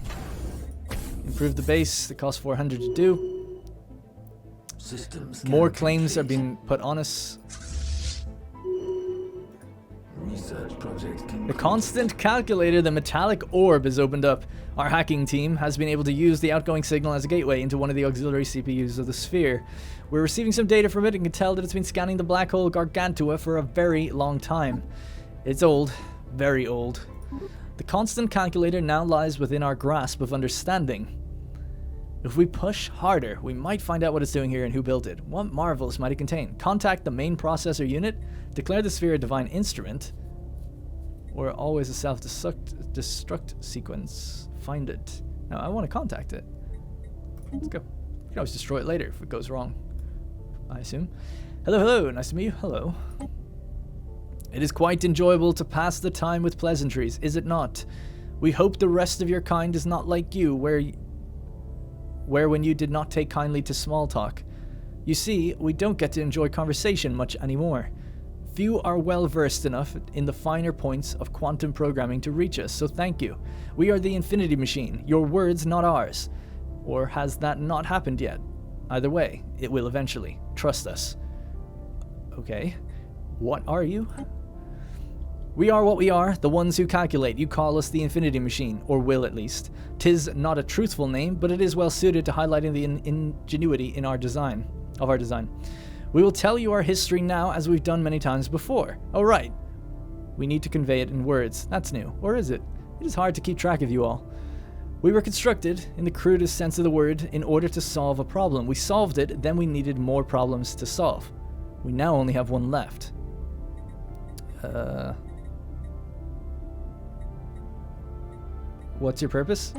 Improve the base, it costs 400 to do. More claims are being put on us. The constant calculator, the metallic orb, is opened up. Our hacking team has been able to use the outgoing signal as a gateway into one of the auxiliary CPUs of the sphere. We're receiving some data from it and can tell that it's been scanning the black hole Gargantua for a very long time. It's old, very old. The constant calculator now lies within our grasp of understanding. If we push harder, we might find out what it's doing here and who built it. What marvels might it contain? Contact the main processor unit. Declare the sphere a divine instrument. Or always a self-destruct sequence. Find it. Now, I want to contact it. Let's go. You can always destroy it later if it goes wrong, I assume. Hello, hello. Nice to meet you. Hello. It is quite enjoyable to pass the time with pleasantries, is it not? We hope the rest of your kind is not like you, where when you did not take kindly to small talk. You see, we don't get to enjoy conversation much anymore. Few are well versed enough in the finer points of quantum programming to reach us, so thank you. We are the Infinity Machine, your words, not ours. Or has that not happened yet? Either way, it will eventually. Trust us. Okay. What are you? We are what we are, the ones who calculate. You call us the Infinity Machine, or will at least. 'Tis not a truthful name, but it is well suited to highlighting the ingenuity in our design. We will tell you our history now, as we've done many times before. Oh right. We need to convey it in words. That's new. Or is it? It is hard to keep track of you all. We were constructed, in the crudest sense of the word, in order to solve a problem. We solved it, then we needed more problems to solve. We now only have one left. What's your purpose?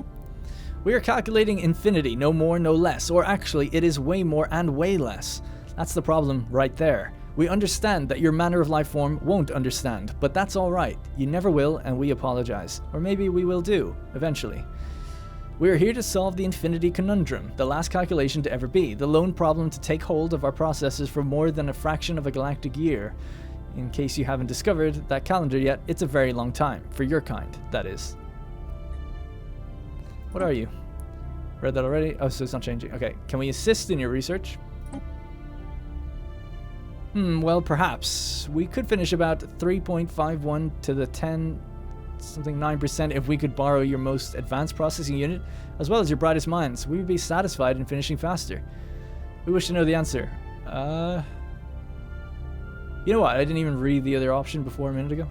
We are calculating infinity, no more, no less. Or actually, it is way more and way less. That's the problem right there. We understand that your manner of life form won't understand, but that's alright. You never will, and we apologize. Or maybe we will do, eventually. We are here to solve the infinity conundrum, the last calculation to ever be, the lone problem to take hold of our processes for more than a fraction of a galactic year. In case you haven't discovered that calendar yet, it's a very long time. For your kind, that is. What are you? Read that already? Oh, so it's not changing. Okay, can we assist in your research? Well, perhaps. We could finish about 3.51 to the 9% if we could borrow your most advanced processing unit, as well as your brightest minds. We would be satisfied in finishing faster. We wish to know the answer. You know what? I didn't even read the other option before a minute ago.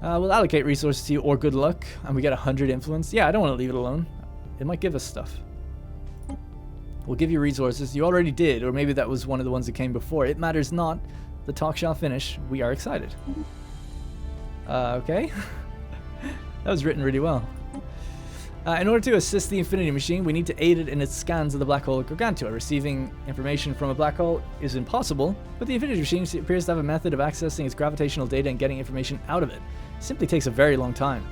We'll allocate resources to you, or good luck, and we get 100 influence. Yeah, I don't want to leave it alone. It might give us stuff. We'll give you resources. You already did, or maybe that was one of the ones that came before. It matters not. The talk shall finish. We are excited. Okay. That was written really well. In order to assist the Infinity Machine, we need to aid it in its scans of the black hole Gargantua. Receiving information from a black hole is impossible, but the Infinity Machine appears to have a method of accessing its gravitational data and getting information out of it. It simply takes a very long time.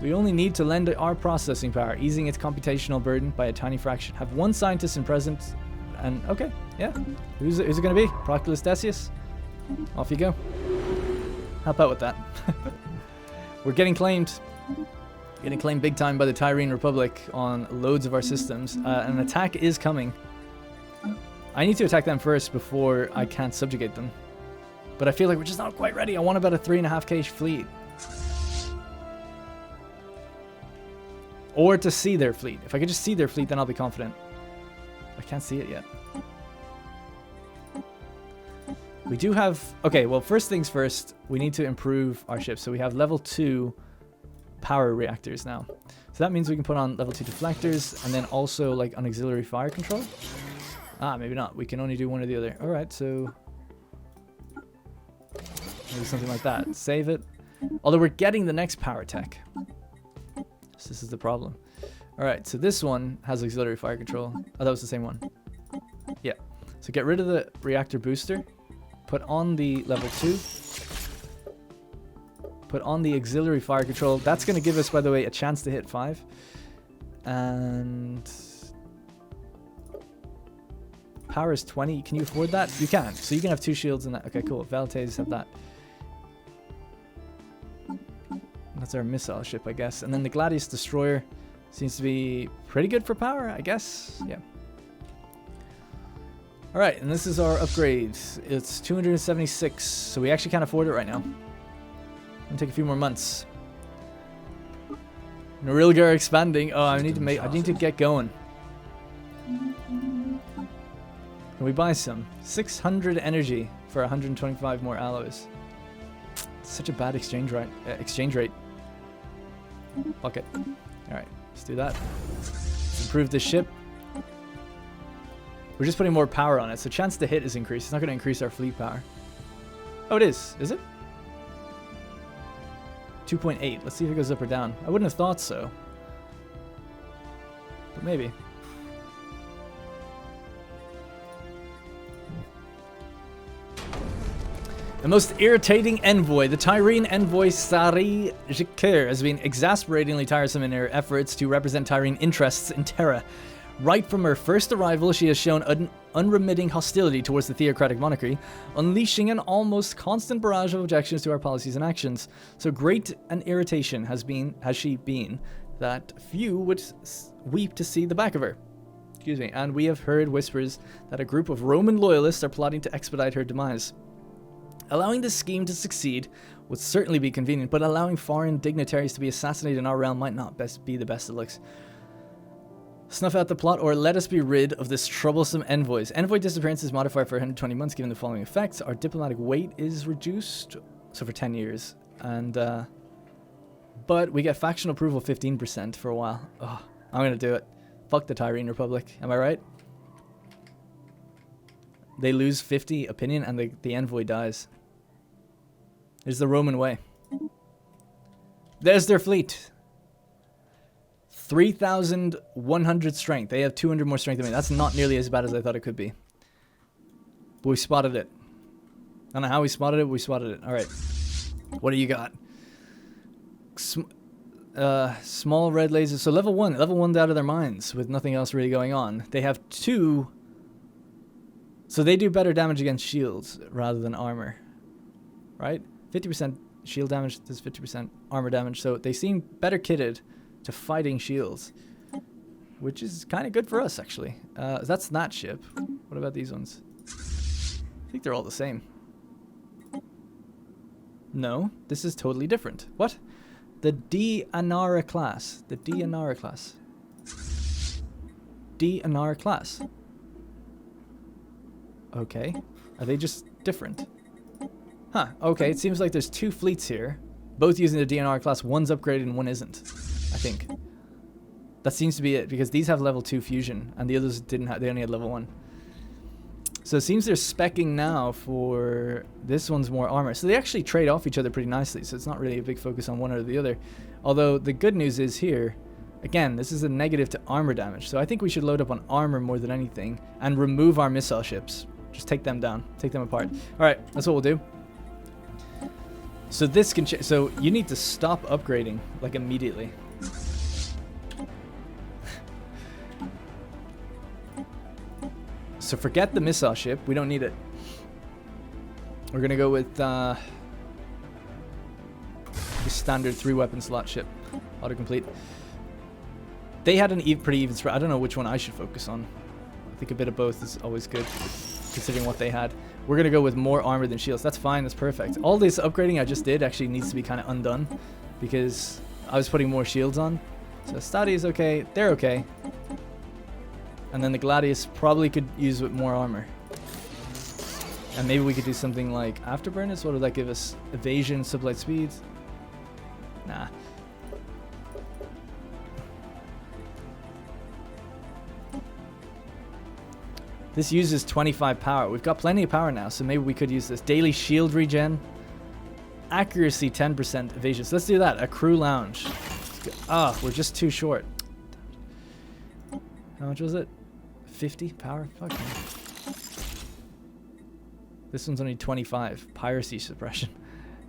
We only need to lend our processing power, easing its computational burden by a tiny fraction. Have one scientist in present, and okay, yeah. Who's it going to be? Proclus Decius? Off you go. Help out with that. We're getting claimed. Getting claimed big time by the Tyreen Republic on loads of our systems. An attack is coming. I need to attack them first before I can't subjugate them. But I feel like we're just not quite ready. I want about a 3.5k fleet. Or to see their fleet. If I could just see their fleet, then I'll be confident. I can't see it yet. We do have... Okay, well, first things first, we need to improve our ships. So we have level 2 power reactors now. So that means we can put on level 2 deflectors, and then also, like, an auxiliary fire control. Ah, maybe not. We can only do one or the other. Alright, so... maybe something like that. Save it. Although we're getting the next power tech. So this is the problem. Alright, so this one has auxiliary fire control. Oh, that was the same one. Yeah. So get rid of the reactor booster. Put on the level 2. Put on the auxiliary fire control. That's going to give us, by the way, a chance to hit 5. And... power is 20. Can you afford that? You can. So you can have 2 shields in that. Okay, cool. Veltes have that. That's our missile ship, I guess. And then the Gladius Destroyer seems to be pretty good for power, I guess. Yeah. Alright, and this is our upgrade. It's 276, so we actually can't afford it right now. It'll take a few more months. Norilga expanding. Oh, I need to get going. Can we buy some? 600 energy for 125 more alloys. Such a bad exchange rate. Fuck it. Alright, let's do that. Improve the ship. We're just putting more power on it, so chance to hit is increased. It's not going to increase our fleet power. Oh, it is. Is it? 2.8. Let's see if it goes up or down. I wouldn't have thought so. But maybe. The most irritating envoy, the Tyreen envoy Starchitec, has been exasperatingly tiresome in her efforts to represent Tyreen interests in Terra. Right from her first arrival, she has shown unremitting hostility towards the theocratic monarchy, unleashing an almost constant barrage of objections to our policies and actions. So great an irritation has she been that few would weep to see the back of her. Excuse me. And we have heard whispers that a group of Roman loyalists are plotting to expedite her demise. Allowing this scheme to succeed would certainly be convenient, but allowing foreign dignitaries to be assassinated in our realm might not be the best it looks. Snuff out the plot, or let us be rid of this troublesome envoys. Envoy disappearance is modified for 120 months, given the following effects. Our diplomatic weight is reduced, so for 10 years. And, but we get faction approval 15% for a while. Oh, I'm gonna do it. Fuck the Tyreen Republic. Am I right? They lose 50 opinion and the envoy dies. There's the Roman way. There's their fleet. 3,100 strength. They have 200 more strength than me. That's not nearly as bad as I thought it could be. But we spotted it. I don't know how we spotted it, but we spotted it. Alright. What do you got? Small red lasers. So level 1. Level 1's out of their minds with nothing else really going on. They have 2... So they do better damage against shields rather than armor. Right? 50% shield damage, does 50% armor damage. So they seem better kitted to fighting shields. Which is kind of good for us, actually. That's that ship. What about these ones? I think they're all the same. No, this is totally different. What? The D-Anara class. The D-Anara class. D-Anara class. Okay. Are they just different? Huh. Okay, it seems like there's 2 fleets here. Both using the DNR class. One's upgraded and one isn't. I think. That seems to be it, because these have level 2 fusion, and the others didn't have, they only had level 1. So it seems they're speccing now for... This one's more armor. So they actually trade off each other pretty nicely, so it's not really a big focus on one or the other. Although, the good news is here... Again, this is a negative to armor damage, so I think we should load up on armor more than anything, and remove our missile ships. Just take them down. Take them apart. Alright, that's what we'll do. So this can so you need to stop upgrading, like, immediately. So forget the missile ship. We don't need it. We're gonna go with the standard 3-weapon slot ship. Autocomplete. They had an pretty even spread. I don't know which one I should focus on. I think a bit of both is always good, considering what they had. We're going to go with more armor than shields. That's fine. That's perfect. All this upgrading I just did actually needs to be kind of undone, because I was putting more shields on. So Stadi is okay. They're okay. And then the Gladius probably could use with more armor. And maybe we could do something like Afterburners. What would that give us? Evasion, sublight speed? Nah. This uses 25 power. We've got plenty of power now, so maybe we could use this. Daily shield regen. Accuracy 10%, evasion. So let's do that. A crew lounge. Ah, we're just too short. How much was it? 50 power? Fuck me. This one's only 25. Piracy suppression.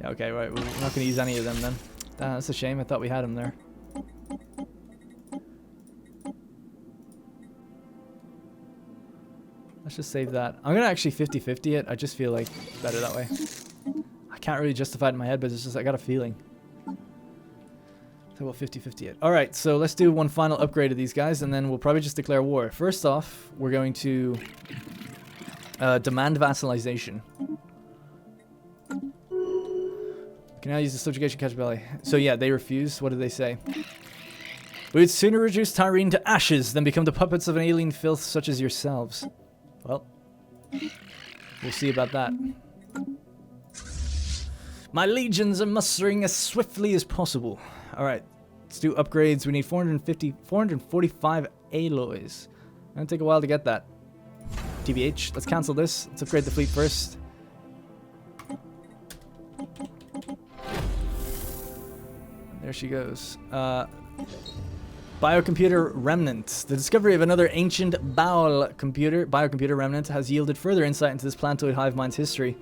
Yeah, okay, right. We're not going to use any of them then. That's a shame. I thought we had them there. Let's just save that. I'm going to actually 50-50 it. I just feel like better that way. I can't really justify it in my head, but it's just I got a feeling. So we'll 50-50 it. Alright, so let's do one final upgrade of these guys, and then we'll probably just declare war. First off, we're going to demand vassalization. Can I use the subjugation catch belly? So yeah, they refuse. What did they say? We would sooner reduce Tyreen to ashes than become the puppets of an alien filth such as yourselves. Well, we'll see about that. My legions are mustering as swiftly as possible. Alright, let's do upgrades. We need 445 alloys. Gonna take a while to get that. TBH, let's cancel this. Let's upgrade the fleet first. There she goes. Biocomputer Remnants. The discovery of another ancient biocomputer remnant has yielded further insight into this plantoid hive mind's history.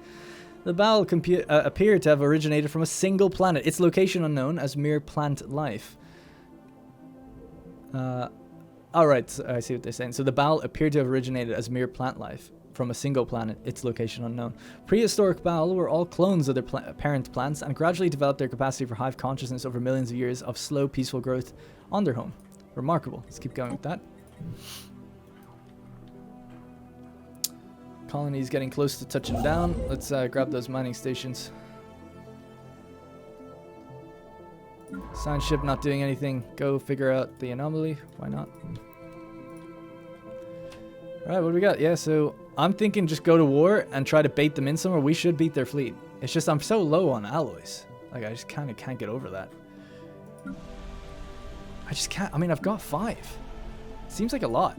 The bowel appeared to have originated from a single planet, its location unknown, as mere plant life. Alright, I see what they're saying. So the bowel appeared to have originated as mere plant life from a single planet, its location unknown. Prehistoric bowel were all clones of their parent plants and gradually developed their capacity for hive consciousness over millions of years of slow, peaceful growth on their home. Remarkable. Let's keep going with that. Colony's getting close to touching down. Let's grab those mining stations. Science ship not doing anything. Go figure out the anomaly. Why not? Alright, what do we got? Yeah, so I'm thinking just go to war and try to bait them in somewhere. We should beat their fleet. It's just I'm so low on alloys. Like, I just kind of can't get over that. I just can't. I mean, I've got 5. Seems like a lot.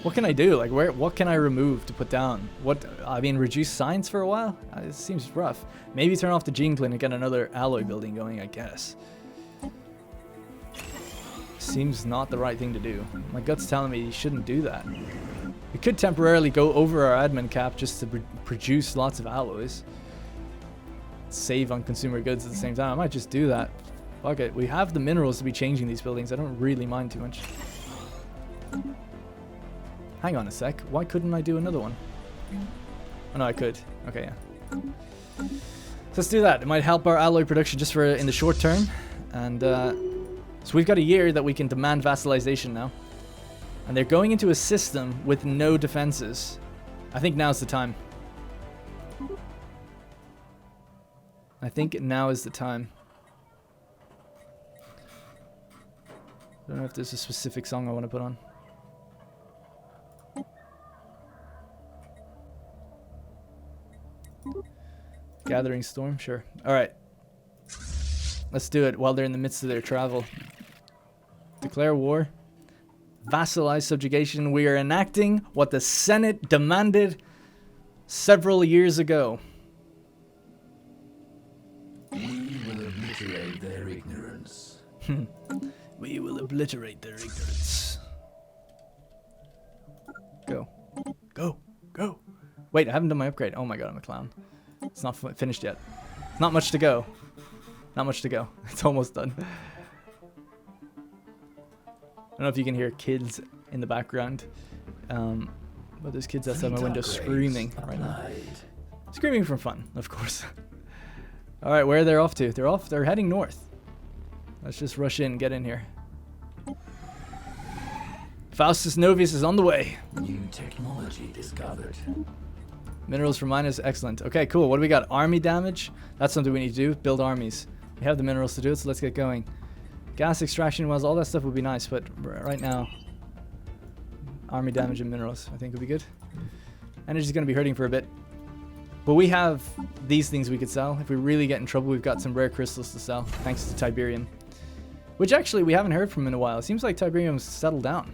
What can I do? Like, what can I remove to put down? What, I mean, reduce science for a while? It seems rough. Maybe turn off the gene plane and get another alloy building going, I guess. Seems not the right thing to do. My gut's telling me you shouldn't do that. We could temporarily go over our admin cap just to produce lots of alloys. Save on consumer goods at the same time. I might just do that. Fuck it. We have the minerals to be changing these buildings. I don't really mind too much. Hang on a sec. Why couldn't I do another one? Oh no, I could. Okay, yeah. So let's do that. It might help our alloy production just for in the short term. And so we've got a year that we can demand vassalization now. And they're going into a system with no defenses. I think now's the time. I think now is the time. I don't know if there's a specific song I want to put on. Gathering Storm, sure. Alright. Let's do it while they're in the midst of their travel. Declare war. Vassalize subjugation. We are enacting what the Senate demanded several years ago. We will obliterate their ignorance. We will obliterate their ignorance. Go. Go. Go. Wait, I haven't done my upgrade. Oh my god, I'm a clown. It's not finished yet. Not much to go. Not much to go. It's almost done. I don't know if you can hear kids in the background. But there's kids outside my window screaming right now. Screaming for fun, of course. Alright, where are they off to? They're heading north. Let's just rush in, get in here. Faustus Novius is on the way. New technology discovered. Minerals for miners, excellent. Okay, cool. What do we got? Army damage. That's something we need to do. Build armies. We have the minerals to do it, so let's get going. Gas extraction wells, all that stuff would be nice, but right now, army damage and minerals, I think would be good. Energy's going to be hurting for a bit. But we have these things we could sell. If we really get in trouble, we've got some rare crystals to sell, thanks to Tiberium. Which actually we haven't heard from in a while. It seems like Tiberium's settled down.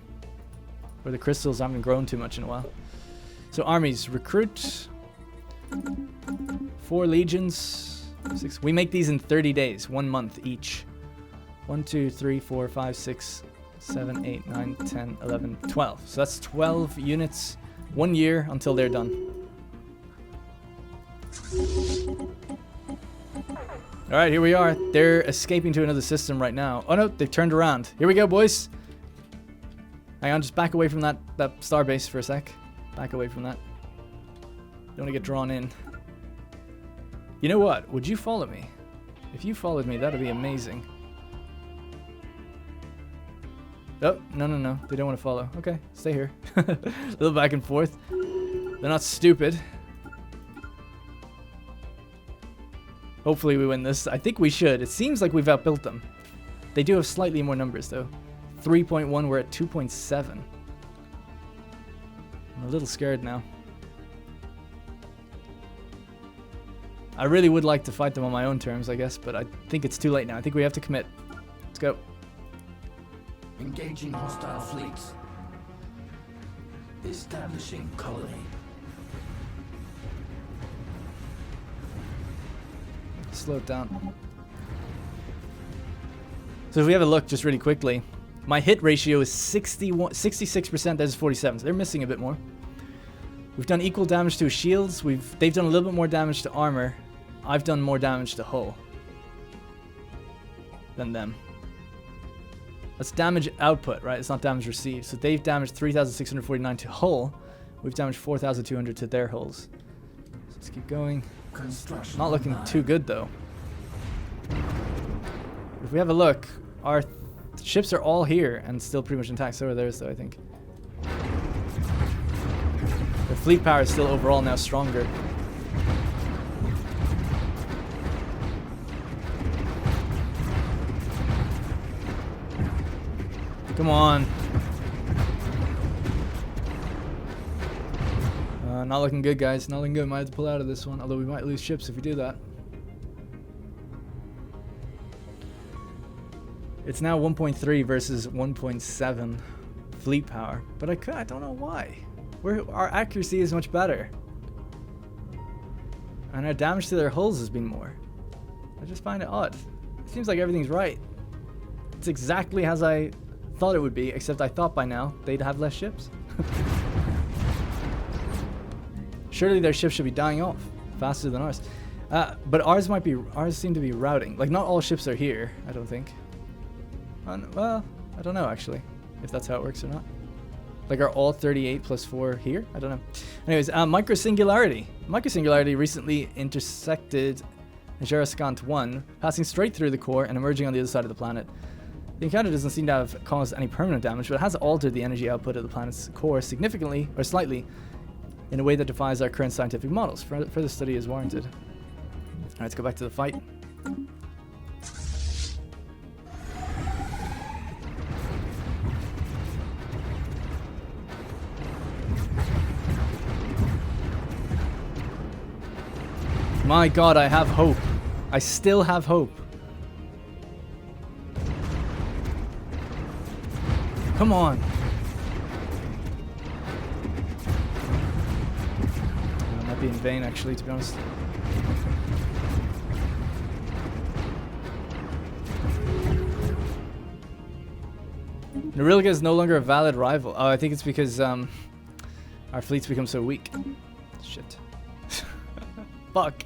Or the crystals haven't grown too much in a while. So armies, recruit. 4 legions. 6. We make these in 30 days, 1 month each. 1, 2, 3, 4, 5, 6, 7, 8, 9, 10, 11, 12. So that's 12 units, 1 year until they're done. Alright, here we are. They're escaping to another system right now. Oh no, they've turned around. Here we go, boys. Hang on, just back away from that starbase for a sec. Back away from that. Don't want to get drawn in. You know what? Would you follow me? If you followed me, that'd be amazing. Oh, no. They don't want to follow. Okay, stay here. A little back and forth. They're not stupid. Hopefully we win this. I think we should. It seems like we've outbuilt them. They do have slightly more numbers, though. 3.1, we're at 2.7. I'm a little scared now. I really would like to fight them on my own terms, I guess, but I think it's too late now. I think we have to commit. Let's go. Engaging hostile fleets. Establishing colony. Slow it down. So if we have a look just really quickly, my hit ratio is 66%, that is 47, so they're missing a bit more. We've done equal damage to shields, they've done a little bit more damage to armor. I've done more damage to hull than them. That's damage output, right? It's not damage received. So they've damaged 3,649 to hull. We've damaged 4,200 to their hulls. So let's keep going. Not looking too good though. If we have a look, our ships are all here and still pretty much intact. So are theirs though, I think. Their fleet power is still overall now stronger. Come on. Not looking good, guys. Not looking good. Might have to pull out of this one. Although we might lose ships if we do that. It's now 1.3 versus 1.7 fleet power. But I don't know why. Our accuracy is much better. And our damage to their hulls has been more. I just find it odd. It seems like everything's right. It's exactly as I thought it would be, except I thought by now they'd have less ships. Surely their ships should be dying off faster than ours. But ours seem to be routing. Like, not all ships are here, I don't think. Well, I don't know actually, if that's how it works or not. Like, are all 38 plus 4 here? I don't know. Anyways, microsingularity. Microsingularity recently intersected Geraskant 1, passing straight through the core and emerging on the other side of the planet. The encounter doesn't seem to have caused any permanent damage, but it has altered the energy output of the planet's core significantly, or slightly, in a way that defies our current scientific models. Further study is warranted. Alright, let's go back to the fight. My god, I have hope. I still have hope. Come on. That might be in vain, actually, to be honest. Norilga is no longer a valid rival. Oh, I think it's because our fleets become so weak. Shit. Fuck.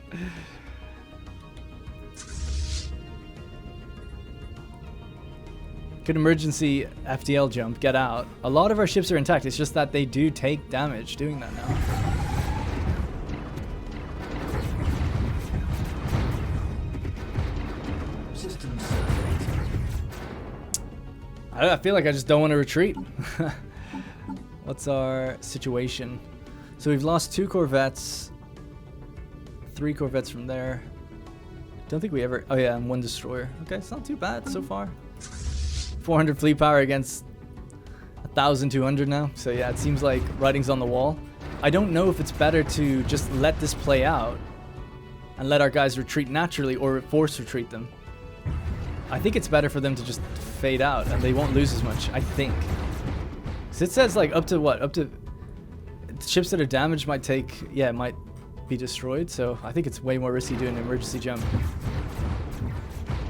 Good emergency FTL jump, get out. A lot of our ships are intact, it's just that they do take damage doing that now. I feel like I just don't want to retreat. What's our situation? So we've lost 2 corvettes, 3 corvettes from there. Don't think we ever... Oh yeah, and 1 destroyer. Okay, it's not too bad so far. 400 fleet power against 1,200 now. So yeah, it seems like writing's on the wall. I don't know if it's better to just let this play out and let our guys retreat naturally or force retreat them. I think it's better for them to just fade out and they won't lose as much, I think. So it says like up to what? Up to... Ships that are damaged might take... Yeah, might be destroyed. So I think it's way more risky doing an emergency jump.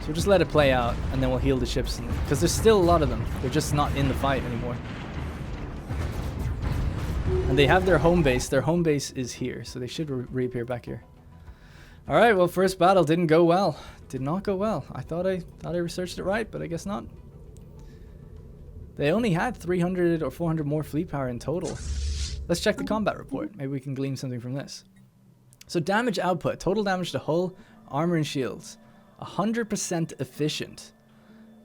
So we'll just let it play out, and then we'll heal the ships. Because there's still a lot of them. They're just not in the fight anymore. And they have their home base. Their home base is here, so they should reappear back here. Alright, well, first battle didn't go well. Did not go well. I thought I researched it right, but I guess not. They only had 300 or 400 more fleet power in total. Let's check the combat report. Maybe we can glean something from this. So damage output. Total damage to hull, armor, and shields. 100% efficient.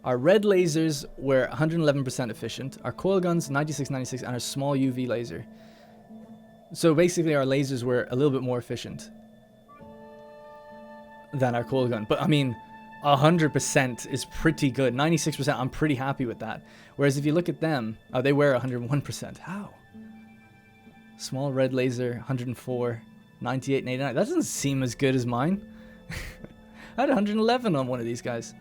Our red lasers were 111% efficient. Our coil guns 96, and our small UV laser. So basically our lasers were a little bit more efficient than our coil gun. But I mean, 100% is pretty good. 96%, I'm pretty happy with that. Whereas if you look at them, oh, they were 101%. How? Small red laser 104, 98 and 89. That doesn't seem as good as mine. I had 111 on one of these guys.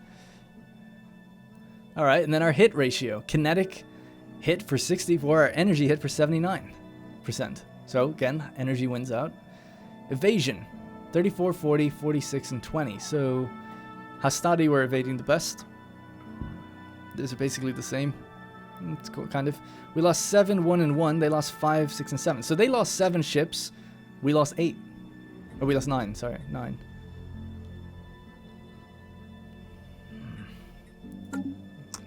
Alright, and then our hit ratio. Kinetic hit for 64, our energy hit for 79%. So, again, energy wins out. Evasion. 34, 40, 46, and 20. So, Hastadi were evading the best. These are basically the same. It's cool, kind of. We lost 7, 1, and 1. They lost 5, 6, and 7. So they lost 7 ships. We lost 8. Or we lost 9, sorry. 9.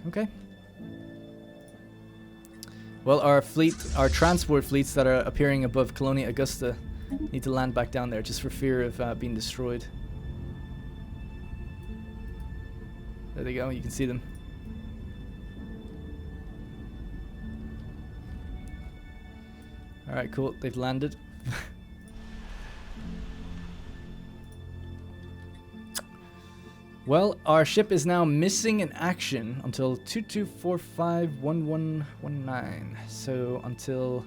Okay. Well, our fleet, our transport fleets that are appearing above Colonia Augusta need to land back down there just for fear of being destroyed. There they go, you can see them. Alright, cool, they've landed. Well, our ship is now missing in action until 22451119. So until,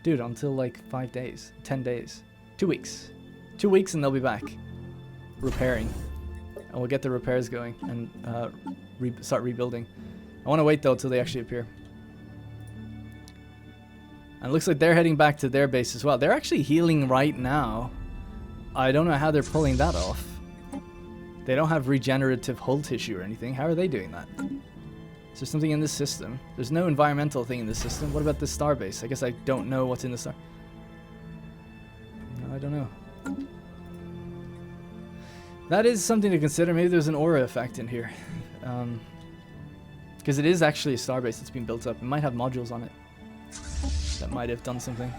dude, until like 5 days, 10 days, 2 weeks. 2 weeks and they'll be back repairing. And we'll get the repairs going and start rebuilding. I want to wait though till they actually appear. And it looks like they're heading back to their base as well. They're actually healing right now. I don't know how they're pulling that off. They don't have regenerative hull tissue or anything. How are they doing that? Is there something in this system? There's no environmental thing in this system. What about this starbase? I guess I don't know what's in the star. No, I don't know. That is something to consider. Maybe there's an aura effect in here. Because it is actually a starbase that's been built up. It might have modules on it that might have done something.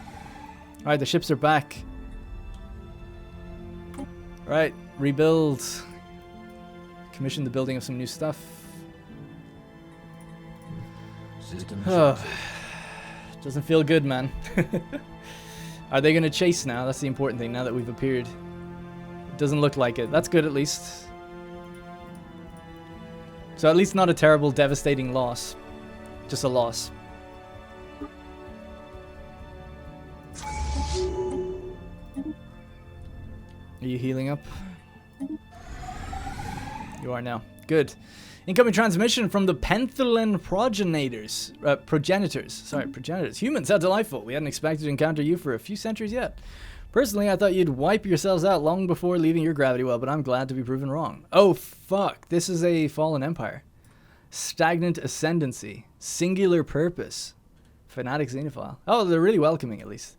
Alright, the ships are back. Alright, rebuild. Commission the building of some new stuff. Oh, doesn't feel good, man. Are they going to chase now? That's the important thing, now that we've appeared. It doesn't look like it. That's good, at least. So at least not a terrible, devastating loss. Just a loss. Are you healing up? You are now. Good. Incoming transmission from the Pentholan progenitors. Progenitors. Humans, how delightful. We hadn't expected to encounter you for a few centuries yet. Personally, I thought you'd wipe yourselves out long before leaving your gravity well, but I'm glad to be proven wrong. Oh, fuck. This is a fallen empire. Stagnant ascendancy. Singular purpose. Fanatic xenophile. Oh, they're really welcoming, at least.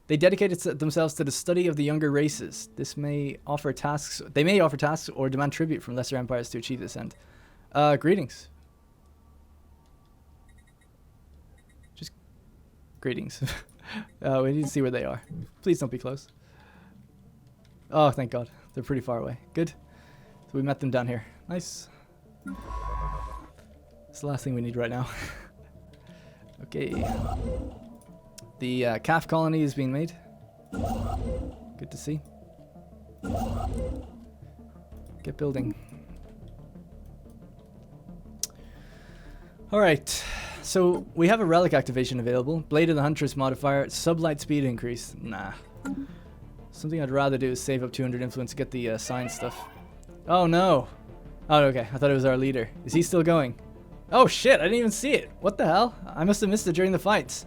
They dedicated themselves to the study of the younger races. This may offer tasks. They may offer tasks or demand tribute from lesser empires to achieve this end. Greetings. Just greetings. We need to see where they are. Please don't be close. Oh, thank God. They're pretty far away. Good. So we met them down here. Nice. It's the last thing we need right now. Okay. The calf colony is being made. Good to see. Get building. Alright, so we have a relic activation available. Blade of the Huntress modifier, sublight speed increase. Nah. Something I'd rather do is save up 200 influence to get the science stuff. Oh no! Oh, okay, I thought it was our leader. Is he still going? Oh shit, I didn't even see it. What the hell? I must have missed it during the fights.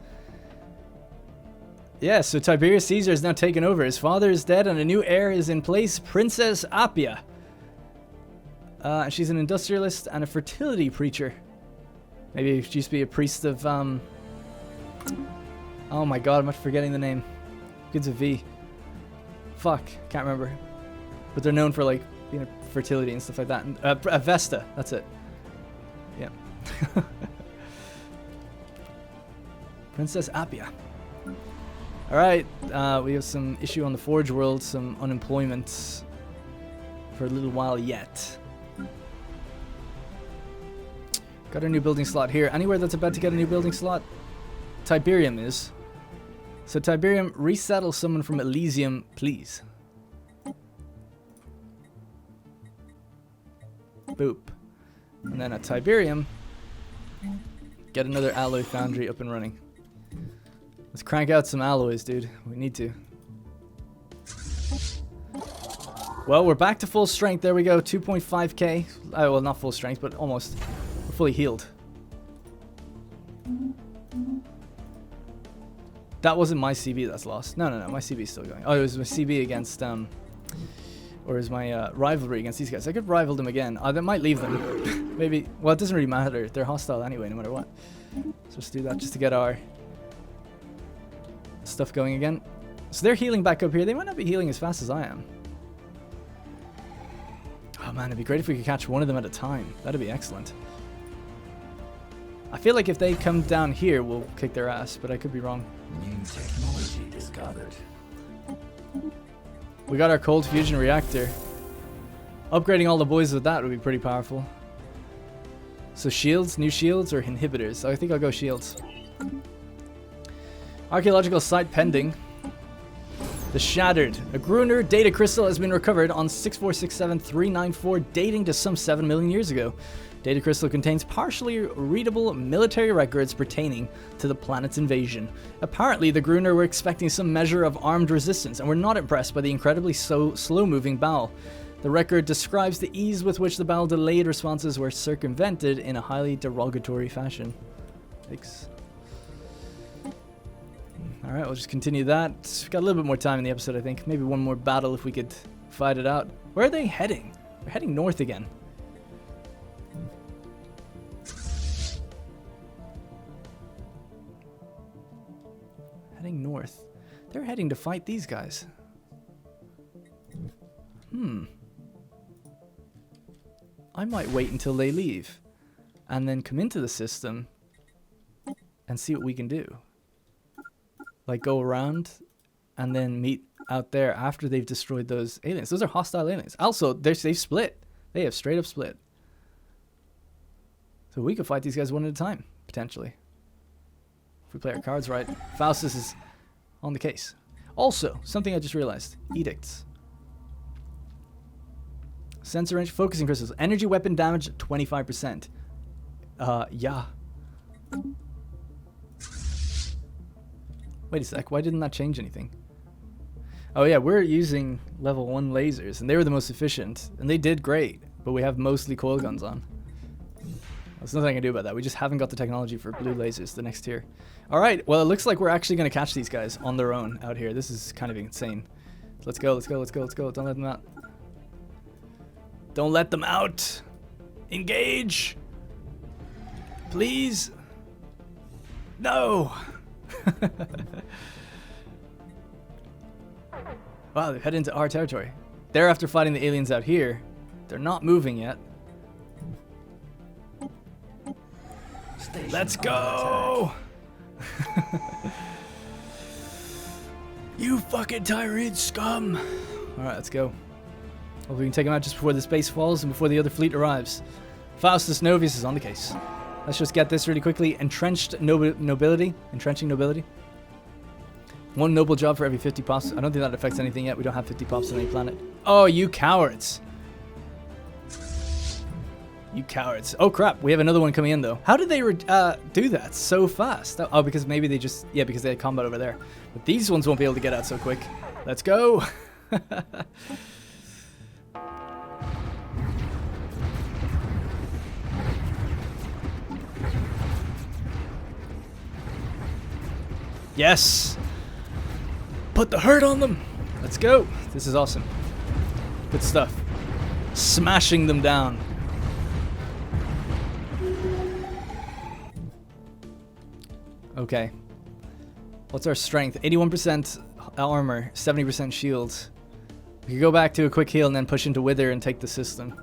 Yeah, so Tiberius Caesar has now taken over. His father is dead and a new heir is in place, Princess Appia. She's an industrialist and a fertility preacher. Maybe she used to be a priest of, oh my god, I'm forgetting the name. Begins with V. Fuck, can't remember. But they're known for, like, being a fertility and stuff like that. And, Vesta, that's it. Yeah. Princess Appia. Alright, we have some issue on the Forge world, some unemployment for a little while yet. Got a new building slot here. Anywhere that's about to get a new building slot? Tiberium is. So Tiberium, resettle someone from Elysium, please. Boop. And then at Tiberium, get another alloy foundry up and running. Let's crank out some alloys, dude. We need to. Well, we're back to full strength. There we go. 2.5k. Well, not full strength, but almost. We're fully healed. That wasn't my CB that's lost. No. My CB's still going. Oh, it was my CB against, or it was my rivalry against these guys. I could rival them again. That might leave them. Maybe. Well, it doesn't really matter. They're hostile anyway, no matter what. So let's do that just to get our stuff going again. So they're healing back up here. They might not be healing as fast as I am. Oh man, it'd be great if we could catch one of them at a time. That'd be excellent. I feel like if they come down here, we'll kick their ass, but I could be wrong. New technology discovered. We got our cold fusion reactor. Upgrading all the boys with that would be pretty powerful. So shields, new shields, or inhibitors? I think I'll go shields. Archaeological site pending. The Shattered. A Gruner data crystal has been recovered on 6467394, dating to some 7 million years ago. Data crystal contains partially readable military records pertaining to the planet's invasion. Apparently, the Gruner were expecting some measure of armed resistance and were not impressed by the incredibly slow-moving Baal. The record describes the ease with which the Baal delayed responses were circumvented in a highly derogatory fashion. Thanks. Alright, we'll just continue that. We've got a little bit more time in the episode, I think. Maybe one more battle if we could fight it out. Where are they heading? They're heading north again. Heading north. They're heading to fight these guys. I might wait until they leave and then come into the system and see what we can do. Like go around and then meet out there after they've destroyed those aliens. Those are hostile aliens. Also, they've split. They have straight up split. So we could fight these guys one at a time, potentially. If we play our cards right. Faustus is on the case. Also, something I just realized. Edicts. Sensor range, focusing crystals. Energy weapon damage, 25%. Yeah. Wait a sec, why didn't that change anything? Oh yeah, we're using level 1 lasers, and they were the most efficient, and they did great, but we have mostly coil guns on. There's nothing I can do about that. We just haven't got the technology for blue lasers, the next tier. Alright, well it looks like we're actually going to catch these guys on their own out here. This is kind of insane. Let's go, let's go, let's go, let's go. Don't let them out. Don't let them out! Engage! Please! No! Wow, they've headed into our territory. They're after fighting the aliens out here. They're not moving yet. Station Let's go! You fucking Tyreen scum! Alright, let's go. Hope we can take them out just before this base falls and before the other fleet arrives. Faustus Novius is on the case. Let's just get this really quickly. Entrenched nobility. Entrenching nobility. 1 noble job for every 50 pops. I don't think that affects anything yet. We don't have 50 pops on any planet. Oh, you cowards. You cowards. Oh, crap. We have another one coming in, though. How did they do that so fast? Oh, because maybe they just... Yeah, because they had combat over there. But these ones won't be able to get out so quick. Let's go. Yes! Put the hurt on them! Let's go! This is awesome. Good stuff. Smashing them down. Okay. What's our strength? 81% armor, 70% shield. We could go back to a quick heal and then push into Wither and take the system.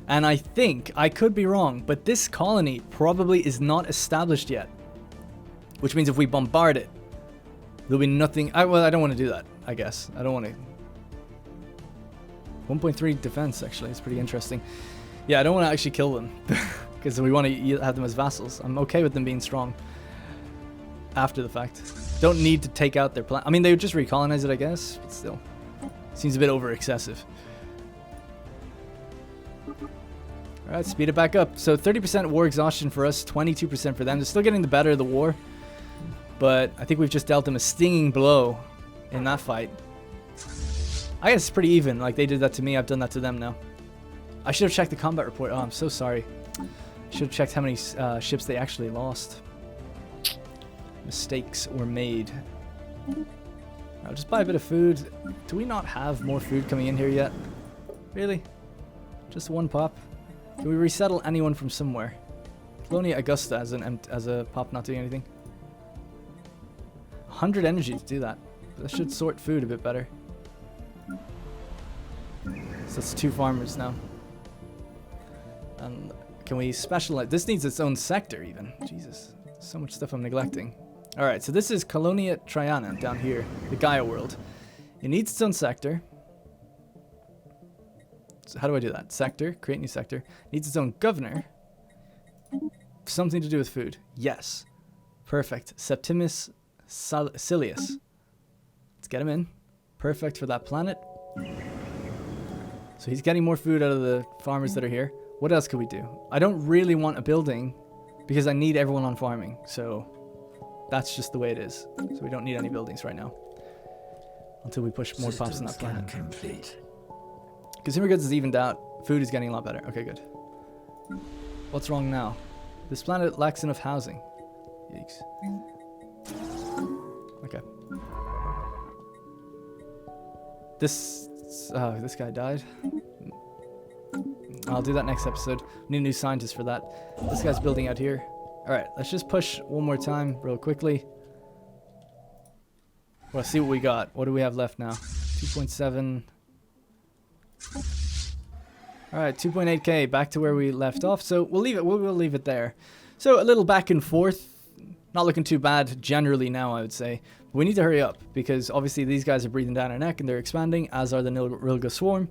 And I think, I could be wrong, but this colony probably is not established yet. Which means if we bombard it, there'll be nothing... well, I don't want to do that, I guess. I don't want to... 1.3 defense, actually. It's pretty interesting. Yeah, I don't want to actually kill them. Because we want to have them as vassals. I'm okay with them being strong. After the fact. Don't need to take out their plan. I mean, they would just recolonize it, I guess. But still. Seems a bit over-excessive. Alright, speed it back up. So 30% war exhaustion for us, 22% for them. They're still getting the better of the war. But I think we've just dealt them a stinging blow in that fight. I guess it's pretty even. Like, they did that to me, I've done that to them now. I should have checked the combat report. Oh, I'm so sorry. Should have checked how many ships they actually lost. Mistakes were made. I'll just buy a bit of food. Do we not have more food coming in here yet? Really? Just one pop? Do we resettle anyone from somewhere? Colonia Augusta as a pop not doing anything. 100 energy to do that. That should sort food a bit better. So that's 2 farmers now. And can we specialize? This needs its own sector even. Jesus. So much stuff I'm neglecting. Alright, so this is Colonia Triana down here. The Gaia world. It needs its own sector. So how do I do that? Sector. Create new sector. Needs its own governor. Something to do with food. Yes. Perfect. Septimus Silius. Let's get him in. Perfect for that planet. So he's getting more food out of the farmers that are here. What else could we do? I don't really want a building because I need everyone on farming. So that's just the way it is. So we don't need any buildings right now. Until we push more pops on that planet. Complete. Consumer goods is evened out. Food is getting a lot better. Okay, good. What's wrong now? This planet lacks enough housing. Yikes. Okay. This guy died. I'll do that next episode. Need a new scientist for that. This guy's building out here. Alright, let's just push one more time real quickly. Well, see what we got. What do we have left now? 2.7. Alright, 2.8k, back to where we left off. So we'll leave it. We'll leave it there. So a little back and forth. Not looking too bad generally now, I would say. But we need to hurry up because obviously these guys are breathing down our neck and they're expanding, as are the Nilrilga Swarm.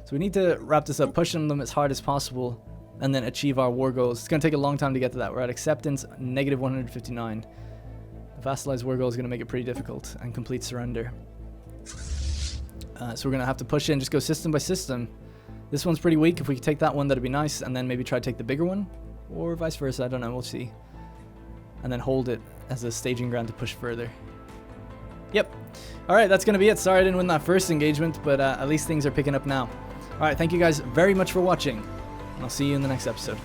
So we need to wrap this up, pushing them as hard as possible, and then achieve our war goals. It's going to take a long time to get to that. We're at acceptance, negative 159. The vassalized war goal is going to make it pretty difficult, and complete surrender. So we're going to have to push in, just go system by system. This one's pretty weak. If we could take that one, that'd be nice, and then maybe try to take the bigger one, or vice versa. I don't know. We'll see. And then hold it as a staging ground to push further. Yep. All right, that's going to be it. Sorry I didn't win that first engagement, but at least things are picking up now. All right, thank you guys very much for watching, and I'll see you in the next episode.